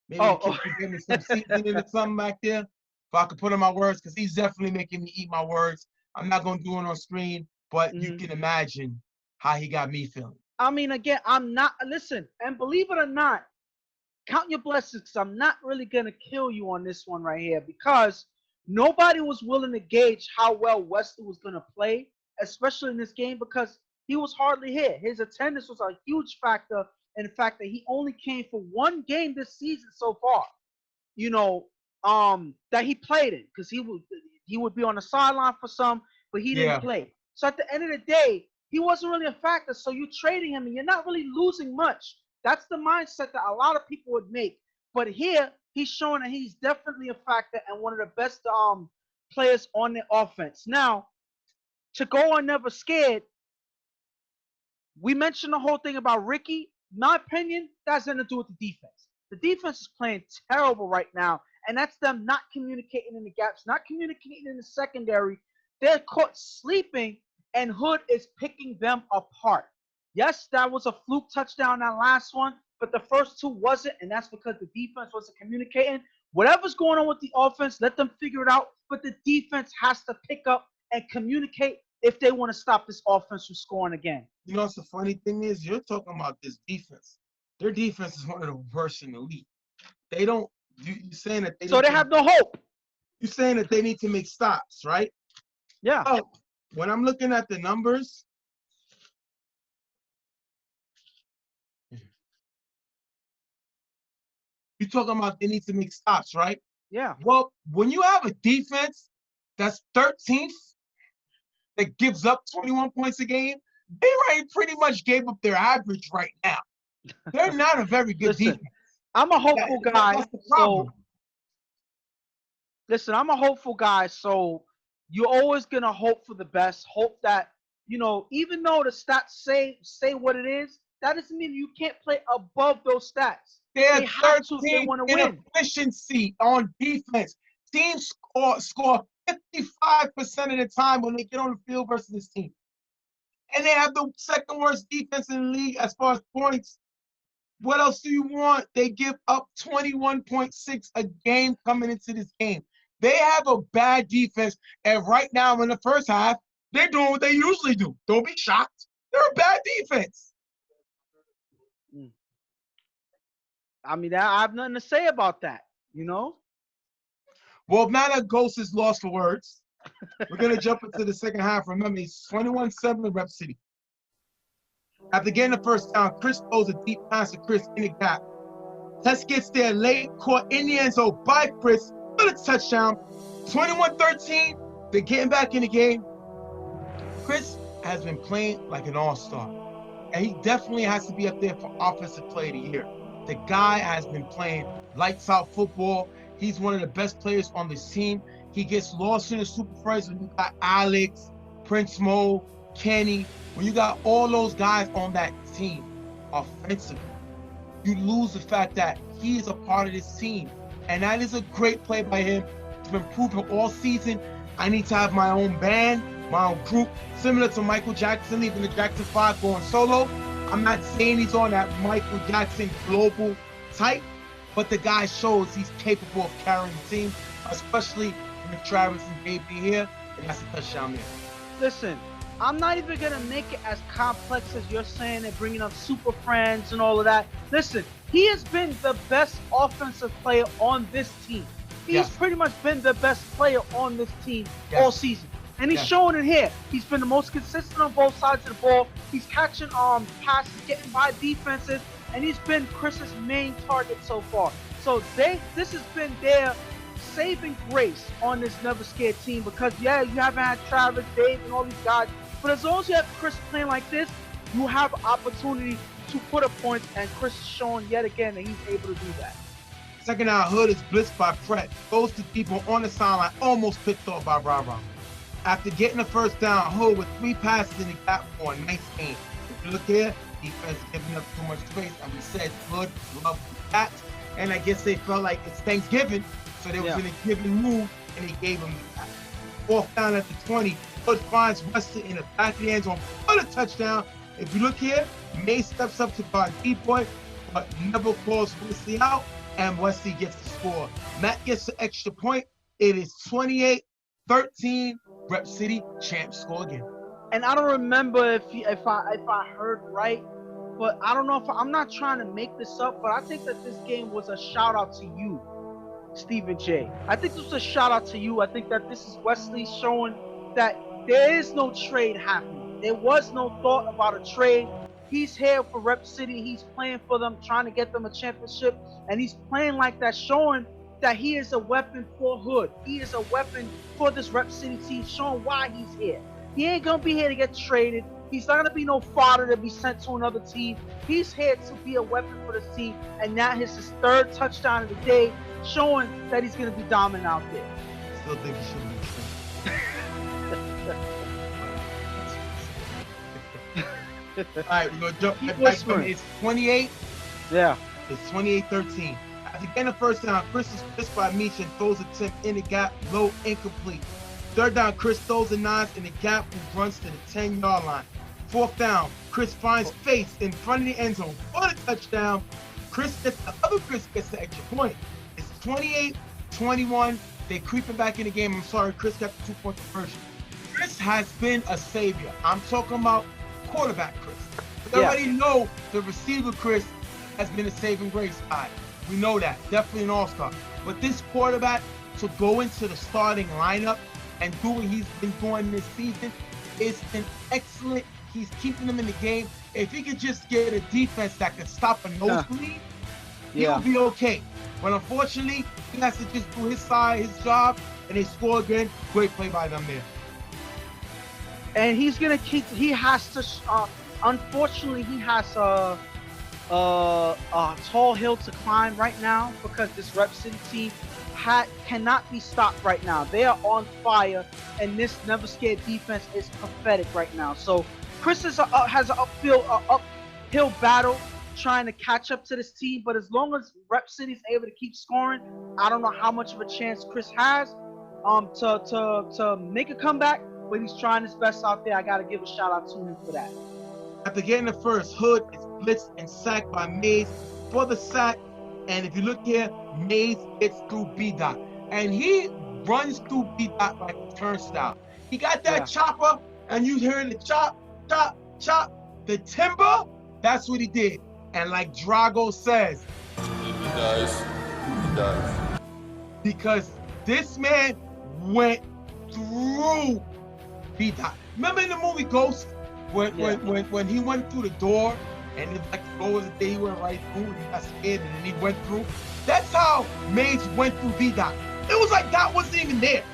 Maybe you give me some seasoning or something back there, so I can put in my words, because he's definitely making me eat my words. I'm not gonna do it on screen, but you can imagine how he got me feeling. I mean, again, I'm not listen, and believe it or not, count your blessings, because I'm not really gonna kill you on this one right here, because nobody was willing to gauge how well Wesley was gonna play, especially in this game, because he was hardly here. His attendance was a huge factor in the fact that he only came for 1 game this season so far. That he played in, because he would be on the sideline for some, but he didn't play. So at the end of the day, he wasn't really a factor. So you're trading him, and you're not really losing much. That's the mindset that a lot of people would make. But here, he's showing that he's definitely a factor and one of the best players on the offense. Now, to go on Never Scared, we mentioned the whole thing about Ricky. My opinion, that's nothing to do with the defense. The defense is playing terrible right now, and that's them not communicating in the gaps, not communicating in the secondary. They're caught sleeping, and Hood is picking them apart. Yes, that was a fluke touchdown, that last one, but the first 2 wasn't, and that's because the defense wasn't communicating. Whatever's going on with the offense, let them figure it out, but the defense has to pick up and communicate if they want to stop this offense from scoring again. You know what's the funny thing is? You're talking about this defense. Their defense is one of the worst in the league. They don't. You're saying that they. So they have no hope. You're saying that they need to make stops, right? Yeah. Oh, when I'm looking at the numbers, you're talking about they need to make stops, right? Yeah. Well, when you have a defense that's 13th, that gives up 21 points a game, they pretty much gave up their average right now. They're not a very good defense. I'm a hopeful guy. That's the problem. Listen, I'm a hopeful guy, so you're always going to hope for the best. Hope that, even though the stats say what it is, that doesn't mean you can't play above those stats. They have to if they want to win. Efficiency on defense. Teams score 55% of the time when they get on the field versus this team. And they have the second worst defense in the league as far as points. What else do you want? They give up 21.6 a game coming into this game. They have a bad defense, and right now in the first half, they're doing what they usually do. Don't be shocked. They're a bad defense. I mean, I have nothing to say about that, Well, now that Ghost is lost for words, we're going to jump into the second half. Remember, it's 21-7 Rep City. After getting the first down, Chris throws a deep pass to Chris in the gap. Tess gets there late, caught in the end zone by Chris for the touchdown. 21-13, they're getting back in the game. Chris has been playing like an all-star, and he definitely has to be up there for Offensive Player of the Year. The guy has been playing lights-out football. He's one of the best players on this team. He gets lost in the Super Friends when you got Alex, Prince Mo, Kenny. When you got all those guys on that team offensively, you lose the fact that he is a part of this team. And that is a great play by him. It's been proven all season. I need to have my own band, my own group, similar to Michael Jackson leaving the Jackson 5 going solo. I'm not saying he's on that Michael Jackson global type, but the guy shows he's capable of carrying the team, especially with Travis and JB here, and that's a touchdown there. Listen, I'm not even going to make it as complex as you're saying and bringing up Super Friends and all of that. Listen, he has been the best offensive player on this team. He's pretty much been the best player on this team all season. And he's showing it here. He's been the most consistent on both sides of the ball. He's catching passes, getting by defenses, and he's been Chris's main target so far. So this has been their saving grace on this Never Scared team because, you haven't had Travis, Dave, and all these guys. But as long as you have Chris playing like this, you have opportunity to put up points, and Chris is showing yet again that he's able to do that. Second down, Hood is blitzed by Pret. Goes to people on the sideline, almost picked off by Ra. After getting the first down, Hood with 3 passes in the gap for a nice game. If you look here, defense giving up too much space, and we said Hood loved the catch. And I guess they felt like it's Thanksgiving, so they was in a giving mood, and they gave him the catch. 4th down at the 20, Hood finds Wesley in the back of the end zone for the touchdown. If you look here, May steps up to guard D-Boy, but never calls Wesley out, and Wesley gets the score. Matt gets the extra point. It is 28-13. Rep City champs score again. And I don't remember if I heard right, but I don't know if I'm not trying to make this up, but I think that this game was a shout out to you, Stephen J. I think this was a shout out to you. I think that this is Wesley showing that there is no trade happening. There was no thought about a trade. He's here for Rep City. He's playing for them, trying to get them a championship, and he's playing like that, showing that he is a weapon for Hood. He is a weapon for this Rep City team, showing why he's here. He ain't gonna be here to get traded. He's not gonna be no fodder to be sent to another team. He's here to be a weapon for this team, and now it's his 3rd touchdown of the day, showing that he's gonna be dominant out there. Still think he should be traded. All right, we're gonna jump back. It's 28. Yeah. It's 28-13. After getting the first down, Chris is pissed by Misha and throws a tip in the gap, low, incomplete. 3rd down, Chris throws the 9s in the gap and runs to the 10-yard line. 4th down, Chris finds Face in front of the end zone for the touchdown. Chris gets the extra point. It's 28-21. They're creeping back in the game. I'm sorry, Chris got the 2-point conversion. Chris has been a savior. I'm talking about quarterback Chris. We already know the receiver Chris has been a saving grace guy. We know that, definitely an all-star. But this quarterback, to go into the starting lineup and do what he's been doing this season, is an excellent. He's keeping them in the game. If he could just get a defense that can stop a nosebleed, he'll be okay. But unfortunately, he has to just do his side, his job, and they score again. Great play by them there. And he's gonna keep. He has to. Unfortunately, he has a tall hill to climb right now because this Rep City team cannot be stopped right now. They are on fire, and this Never Scared defense is pathetic right now. So Chris has an uphill battle trying to catch up to this team, but as long as Rep City is able to keep scoring, I don't know how much of a chance Chris has to make a comeback, but he's trying his best out there. I got to give a shout out to him for that. After getting the first, Hood is blitzed and sacked by Mays for the sack. And if you look here, Mays gets through B-Dot. And he runs through B-Dot like a turnstile. He got that chopper, and you hear the chop, chop, chop. The timber, that's what he did. And like Drago says, he does. Because this man went through B-Dot. Remember in the movie Ghost? When he went through the door, and it's like the door was the day he went right through, and he got scared, and then he went through. That's how Mays went through B-Dot. It was like that wasn't even there.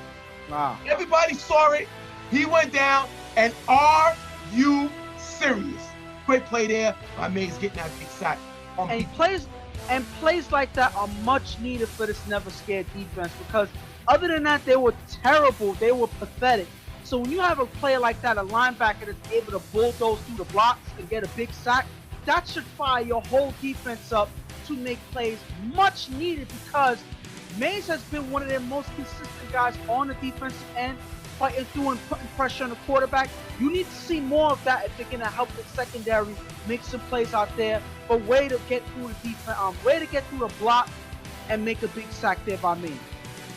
Wow. Everybody saw it. He went down, and are you serious? Great play there by Mays getting that big sack. And plays like that are much needed for this Never Scared defense because other than that, they were terrible. They were pathetic. So when you have a player like that, a linebacker that's able to bulldoze through the blocks and get a big sack, that should fire your whole defense up to make plays much needed because Mays has been one of their most consistent guys on the defensive end, fighting through and putting pressure on the quarterback. You need to see more of that if they're going to help the secondary make some plays out there. But way to get through the defense, way to get through the block and make a big sack there by me.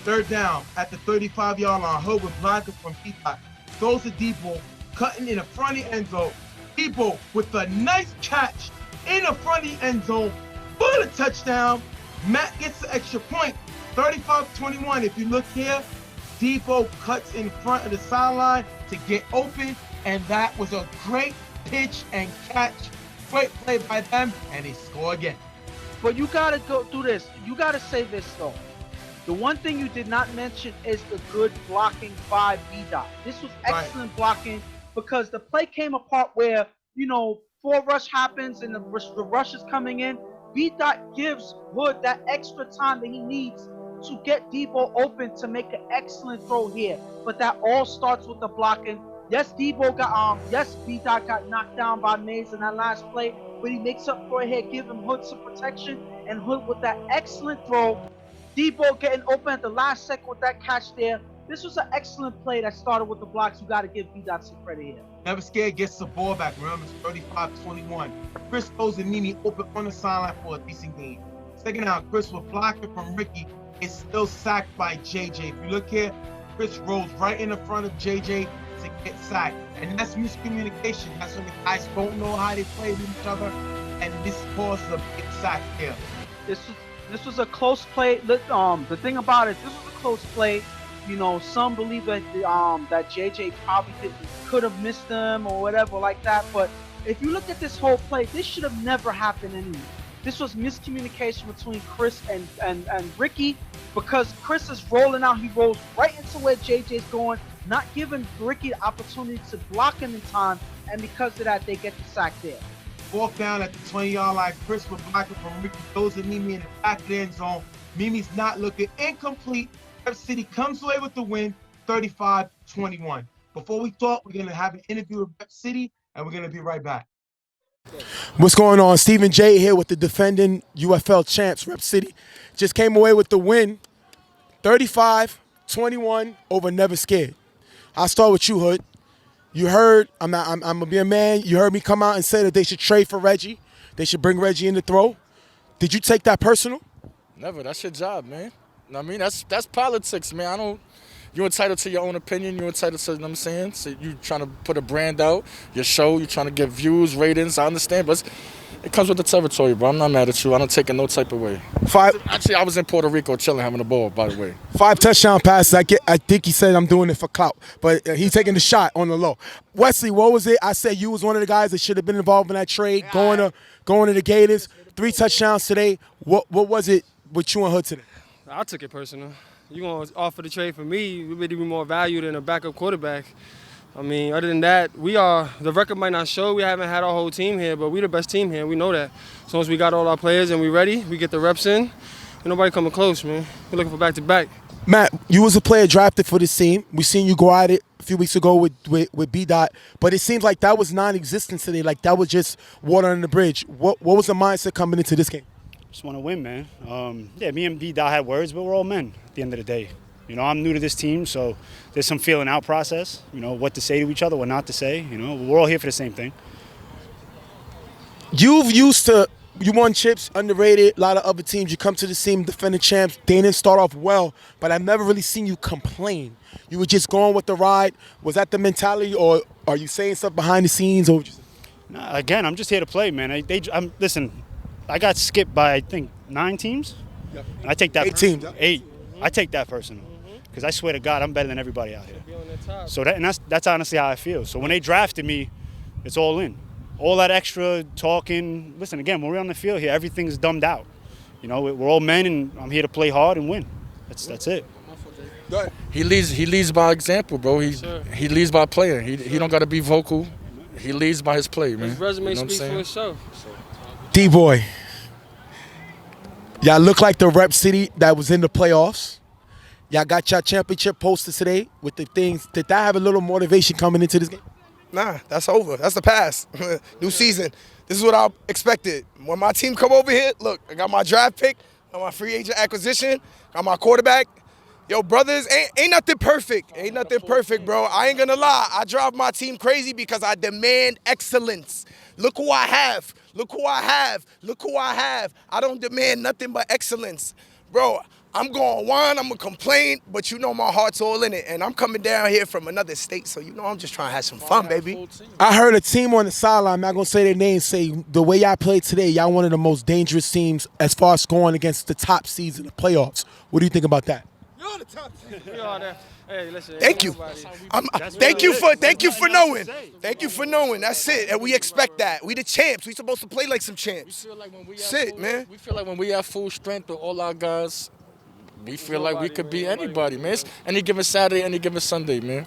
Third down at the 35-yard line. Hood with Blackout from Peacock. Throws to Debo, cutting in the front of the end zone. Debo with a nice catch in the front of the end zone for the touchdown. Matt gets the extra point. 35-21. If you look here, Debo cuts in front of the sideline to get open, and that was a great pitch and catch. Great play by them, and they score again. But you got to go through this. You got to say this, though. The one thing you did not mention is the good blocking by B-Dot. This was excellent blocking because the play came apart where, you know, 4 rush happens and the rush is coming in. B-Dot gives Hood that extra time that he needs to get Debo open to make an excellent throw here. But that all starts with the blocking. Yes, B-Dot got knocked down by Mays in that last play, but he makes up for it here, giving Hood some protection, and Hood with that excellent throw. Debo getting open at the last second with that catch there. This was an excellent play that started with the blocks. You got to give B-Dot some credit here. Never Scared gets the ball back. Remember, it's 35-21. Chris throws and Mimi open on the sideline for a decent game. Second down, Chris with blocking from Ricky is still sacked by JJ. If you look here, Chris rolls right in the front of JJ to get sacked. And that's miscommunication. That's when the guys don't know how they play with each other. And this causes a big sack here. This was a close play. The thing about it, this was a close play. You know, some believe that that JJ probably could have missed them or whatever like that. But if you look at this whole play, this should have never happened anyway. This was miscommunication between Chris and Ricky, because Chris is rolling out. He rolls right into where JJ's going, not giving Ricky the opportunity to block him in time, and because of that, they get the sack there. Fourth down at the 20-yard line. Chris with blocking from Ricky throws to Mimi in the back of the end zone. Mimi's not looking, incomplete. Rep City comes away with the win, 35-21. Before we talk, we're going to have an interview with Rep City, and we're going to be right back. What's going on? Stephen J here with the defending UFL champs, Rep City. Just came away with the win, 35-21 over Never Scared. I'll start with you, Hood. You heard, I'm gonna be a man. You heard me come out and say that they should trade for Reggie. They should bring Reggie in to throw. Did you take that personal? Never. That's your job, man. I mean, that's politics, man. You're entitled to your own opinion. You're entitled to, you know what I'm saying? So you're trying to put a brand out, your show. You're trying to get views, ratings. I understand, but it comes with the territory, bro. I'm not mad at you. I don't take it no type of way. Actually, I was in Puerto Rico chilling, having a ball, by the way. 5 touchdown passes. I think he said I'm doing it for clout, but he's taking the shot on the low. Wesley, what was it? I said you was one of the guys that should have been involved in that trade, going to the Gators. 3 touchdowns today. What was it with you and Hood today? I took it personal. You're going to offer the trade for me, we would be more value than a backup quarterback. I mean, other than that, the record might not show. We haven't had our whole team here, but we're the best team here. We know that. As long as we got all our players and we're ready, we get the reps in, ain't nobody coming close, man. We're looking for back-to-back. Matt, you was a player drafted for this team. We seen you go at it a few weeks ago with B-Dot, but it seems like that was non-existent today. Like that was just water under the bridge. What was the mindset coming into this game? Just want to win, man. Yeah, me and B-Dot had words, but we're all men at the end of the day. You know, I'm new to this team, so there's some feeling out process, you know, what to say to each other, what not to say. You know, we're all here for the same thing. You won chips, underrated. A lot of other teams, you come to the team, defending champs. They didn't start off well, but I've never really seen you complain. You were just going with the ride. Was that the mentality, or are you saying stuff behind the scenes? Or Nah, again, I'm just here to play, man. Listen, I got skipped by, I think, 9 teams. Yep. And I take that 8 teams. 8. I take that personal. Because I swear to God, I'm better than everybody out here. So that's honestly how I feel. So when they drafted me, it's all in. All that extra talking. Listen, again, when we're on the field here, everything's dumbed out. You know, we're all men, and I'm here to play hard and win. That's it. He leads by example, bro. He leads by playing. He don't got to be vocal. He leads by his play, man. His resume you know speaks for itself. D-Boy, y'all look like the Rep City that was in the playoffs. Y'all got your championship posters today with the things. Did that have a little motivation coming into this game? Nah, that's over. That's the past. New season. This is what I expected. When my team come over here, look, I got my draft pick. On my free agent acquisition, got my quarterback. Yo, brothers, ain't nothing perfect. Ain't nothing perfect, bro. I ain't gonna lie. I drive my team crazy because I demand excellence. Look who I have. Look who I have. Look who I have. I don't demand nothing but excellence. Bro, I'm going to whine, I'm going to complain, but you know my heart's all in it. And I'm coming down here from another state, so you know I'm just trying to have some fun, baby. I heard a team on the sideline, I'm not going to say their name, say the way y'all played today, y'all one of the most dangerous teams as far as scoring against the top seeds in the playoffs. What do you think about that? You're the top team. We are there. Hey, listen. Thank you. Thank you for knowing. Thank you for knowing. That's it. And we expect that. We the champs. We supposed to play like some champs. Man. We feel like when we have full strength with all our guys, we feel like we could beat anybody, man. It's any given Saturday, any given Sunday, man.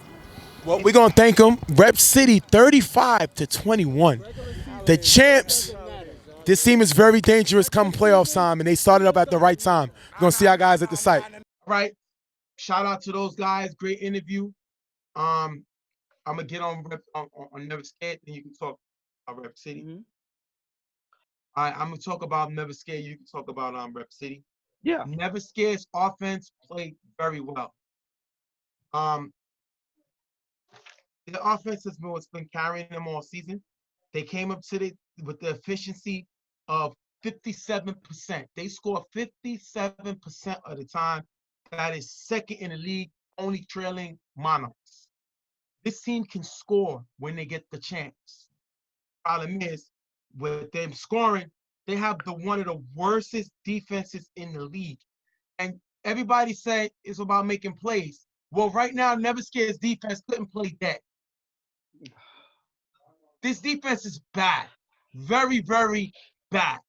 Well, we're going to thank them. Rep City 35-21. The champs. This team is very dangerous come playoff time, and they started up at the right time. We're going to see our guys at the site. All right. Shout out to those guys. Great interview. I'm gonna get on Never Scared, then you can talk about Rep City. All right, I'm gonna talk about Never Scared. You can talk about Rep City. Yeah. Never Scared's offense played very well. Their offense has been what's been carrying them all season. They came up today with the efficiency of 57%. They score 57% of the time. That is second in the league, only trailing Monarchs. This team can score when they get the chance. Problem is, with them scoring, they have one of the worstest defenses in the league. And everybody say it's about making plays. Well, right now, Never Scared's defense couldn't play dead. This defense is bad. Very, very bad.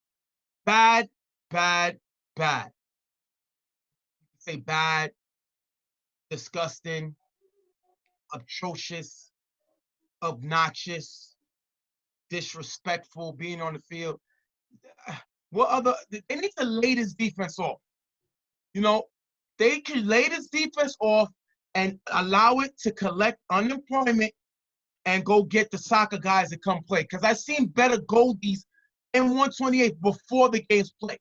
Bad, bad, bad. Say bad, disgusting, atrocious, obnoxious, disrespectful, being on the field. What other? They need to lay this defense off. You know, they can lay this defense off and allow it to collect unemployment and go get the soccer guys that come play. Because I've seen better goldies in 128 before the games play.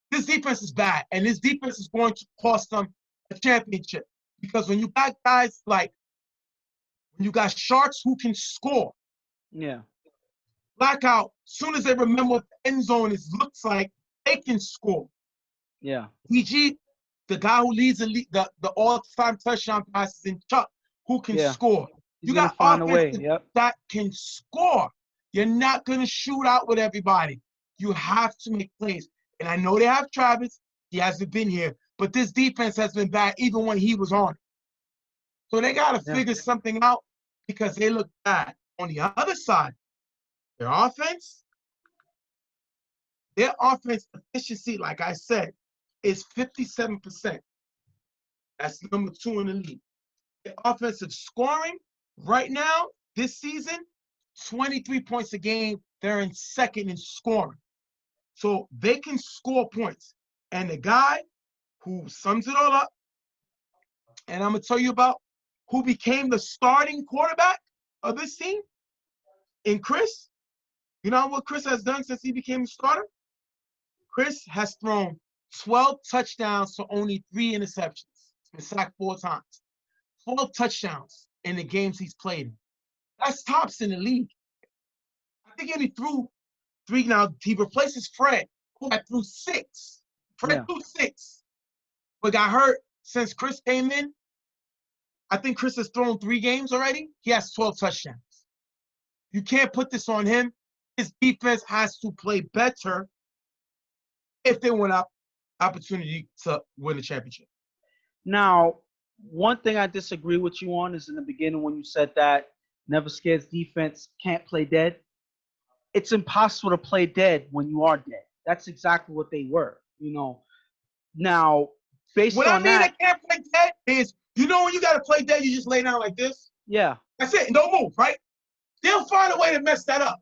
This defense is bad, and this defense is going to cost them a championship. Because when you got guys like, when you got Sharks who can score, yeah, Blackout, as soon as they remember what the end zone looks like, they can score. yeah. PG, the guy who leads the all-time touchdown passes in Tuff, who can score. He's You gonna got find a way. offenses Yep. that can score. You're not going to shoot out with everybody. You have to make plays. And I know they have Travis. He hasn't been here. But this defense has been bad even when he was on it. So they got to figure something out because they look bad. On the other side, their offense efficiency, like I said, is 57%. That's number 2 in the league. Their offensive scoring right now, this season, 23 points a game. They're in second in scoring. So they can score points. And the guy who sums it all up, and I'm going to tell you about who became the starting quarterback of this team in Chris. You know what Chris has done since he became the starter? Chris has thrown 12 touchdowns to only 3 interceptions. He's been sacked 4 times. 12 touchdowns in the games he's played in. That's tops in the league. I think he only threw 3 now. He replaces Fred, who had threw 6. Fred threw 6. But got hurt since Chris came in. I think Chris has thrown 3 games already. He has 12 touchdowns. You can't put this on him. His defense has to play better if they want an opportunity to win the championship. Now, one thing I disagree with you on is in the beginning when you said that Never Scared's defense can't play dead. It's impossible to play dead when you are dead. That's exactly what they were, you know. Now, based what on I mean that, they can't play dead is, you know, when you got to play dead, you just lay down like this. Yeah. That's it. Don't move, right? They'll find a way to mess that up.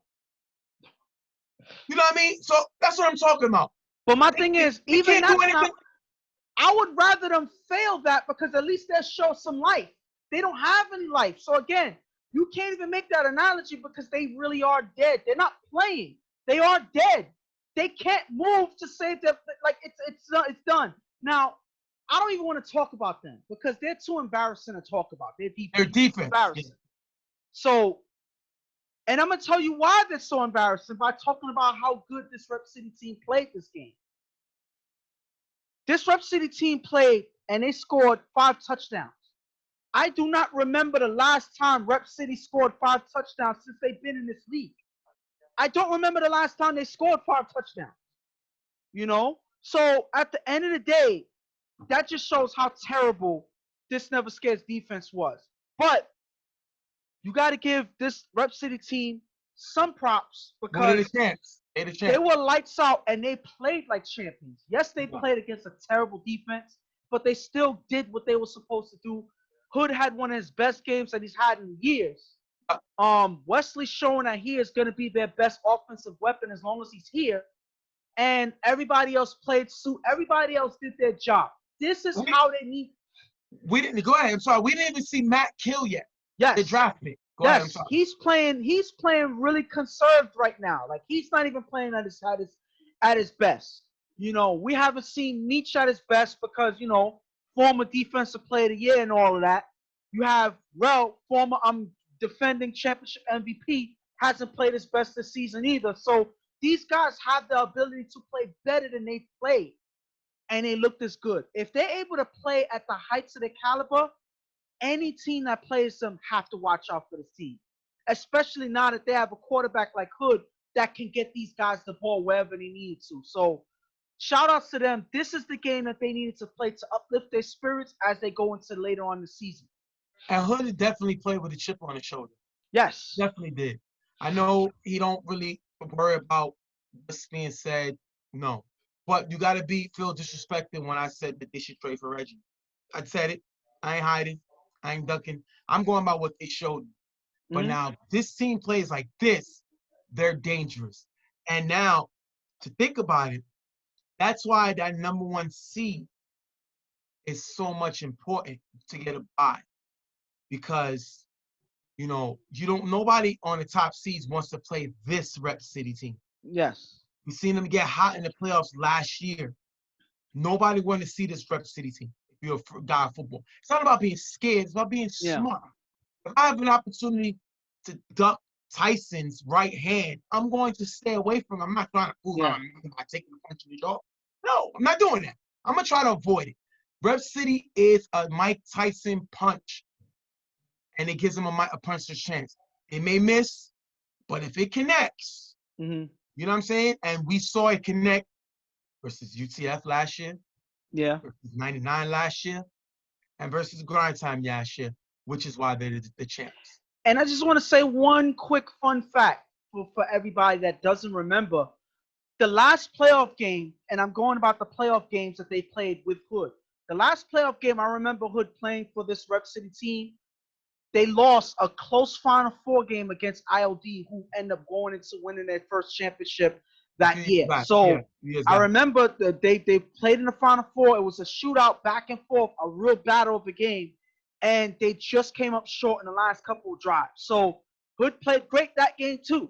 You know what I mean? So that's what I'm talking about. But my thing is, even can't do that's not, anything. I would rather them fail that because at least they'll show some life. They don't have any life. So again, you can't even make that analogy because they really are dead. They're not playing. They are dead. They can't move to save their, like, it's done. It's done. Now, I don't even want to talk about them because they're too embarrassing to talk about. Their defense. Embarrassing. So, and I'm gonna tell you why they're so embarrassing by talking about how good this Rep City team played this game. This Rep City team played and they scored 5 touchdowns. I do not remember the last time Rep City scored 5 touchdowns since they've been in this league. I don't remember the last time they scored 5 touchdowns. You know? So at the end of the day, that just shows how terrible this Never Scares defense was. But you got to give this Rep City team some props because they were lights out and they played like champions. Yes, they played against a terrible defense, but they still did what they were supposed to do. Hood had one of his best games that he's had in years. Wesley's showing that he is going to be their best offensive weapon as long as he's here. And everybody else played suit. Everybody else did their job. This is how they need. We didn't go ahead. I'm sorry. We didn't even see Matt Kill yet. Yes. The draft pick. Go Yes. ahead. I'm sorry. He's playing really conserved right now. Like he's not even playing at his best. You know, we haven't seen Meach at his best because, you know, former defensive player of the year and all of that. You have former defending championship MVP, hasn't played his best this season either. So these guys have the ability to play better than they played, and they looked as good. If they're able to play at the heights of their caliber, any team that plays them have to watch out for this team, especially now that they have a quarterback like Hood that can get these guys the ball wherever they need to. So shout outs to them. This is the game that they needed to play to uplift their spirits as they go into later on in the season. And Hood definitely played with a chip on his shoulder. Yes. Definitely did. I know he don't really worry about what's being said. No. But you got to feel disrespected when I said that they should trade for Reggie. I said it. I ain't hiding. I ain't ducking. I'm going by what they showed me. But now this team plays like this, they're dangerous. And now, to think about it, that's why that number 1 seed is so much important to get a bye. Because, you know, nobody on the top seeds wants to play this Rep City team. Yes. We've seen them get hot in the playoffs last year. Nobody wanted to see this Rep City team if you're a guy of football. It's not about being scared. It's about being smart. If I have an opportunity to duck Tyson's right hand, I'm going to stay away from him. I'm not trying to fool around by taking a punch in the jaw. No, I'm not doing that. I'm going to try to avoid it. Rep City is a Mike Tyson punch, and it gives him a puncher's chance. It may miss, but if it connects, you know what I'm saying? And we saw it connect versus UTF last year. Yeah. Versus 99 last year. And versus Grindtime last year, which is why they're the champs. And I just want to say one quick fun fact for everybody that doesn't remember. The last playoff game, and I'm going about the playoff games that they played with Hood. The last playoff game I remember Hood playing for this Rep City team, they lost a close Final Four game against ILD, who ended up going into winning their first championship that year. So I remember that they played in the Final Four. It was a shootout back and forth, a real battle of a game. And they just came up short in the last couple of drives. So Hood played great that game too.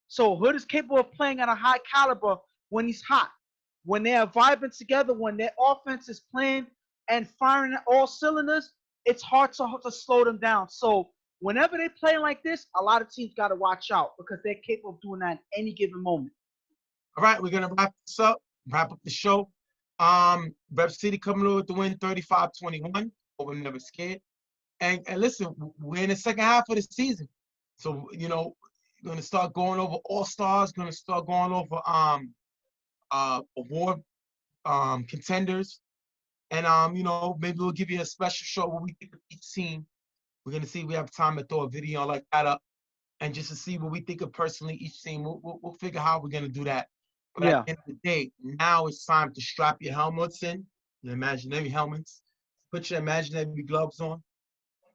So Hood is capable of playing at a high caliber when he's hot. When they are vibing together, when their offense is playing and firing at all cylinders, it's hard to slow them down. So whenever they play like this, a lot of teams got to watch out because they're capable of doing that at any given moment. All right, we're going to wrap this up, wrap up the show. Rep City coming over with the win 35-21. Over Never Scared. And listen, we're in the second half of the season. So, you know, we're going to start going over all-stars, going to start going over award contenders. And, you know, maybe we'll give you a special show where we think of each team. We're going to see if we have time to throw a video like that up. And just to see what we think of personally each team. We'll figure how we're going to do that. But at the end of the day, now it's time to strap your helmets in, your imaginary helmets. Put your imaginary gloves on.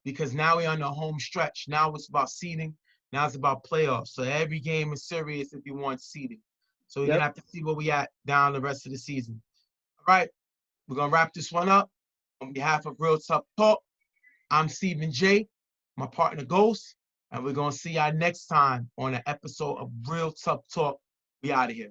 Because now we're on the home stretch. Now it's about seeding. Now it's about playoffs. So every game is serious if you want seeding. So we're going to have to see where we at down the rest of the season. All right. We're going to wrap this one up. On behalf of Real Tough Talk, I'm Stephen J., my partner Ghost, and we're going to see y'all next time on an episode of Real Tough Talk. We out of here.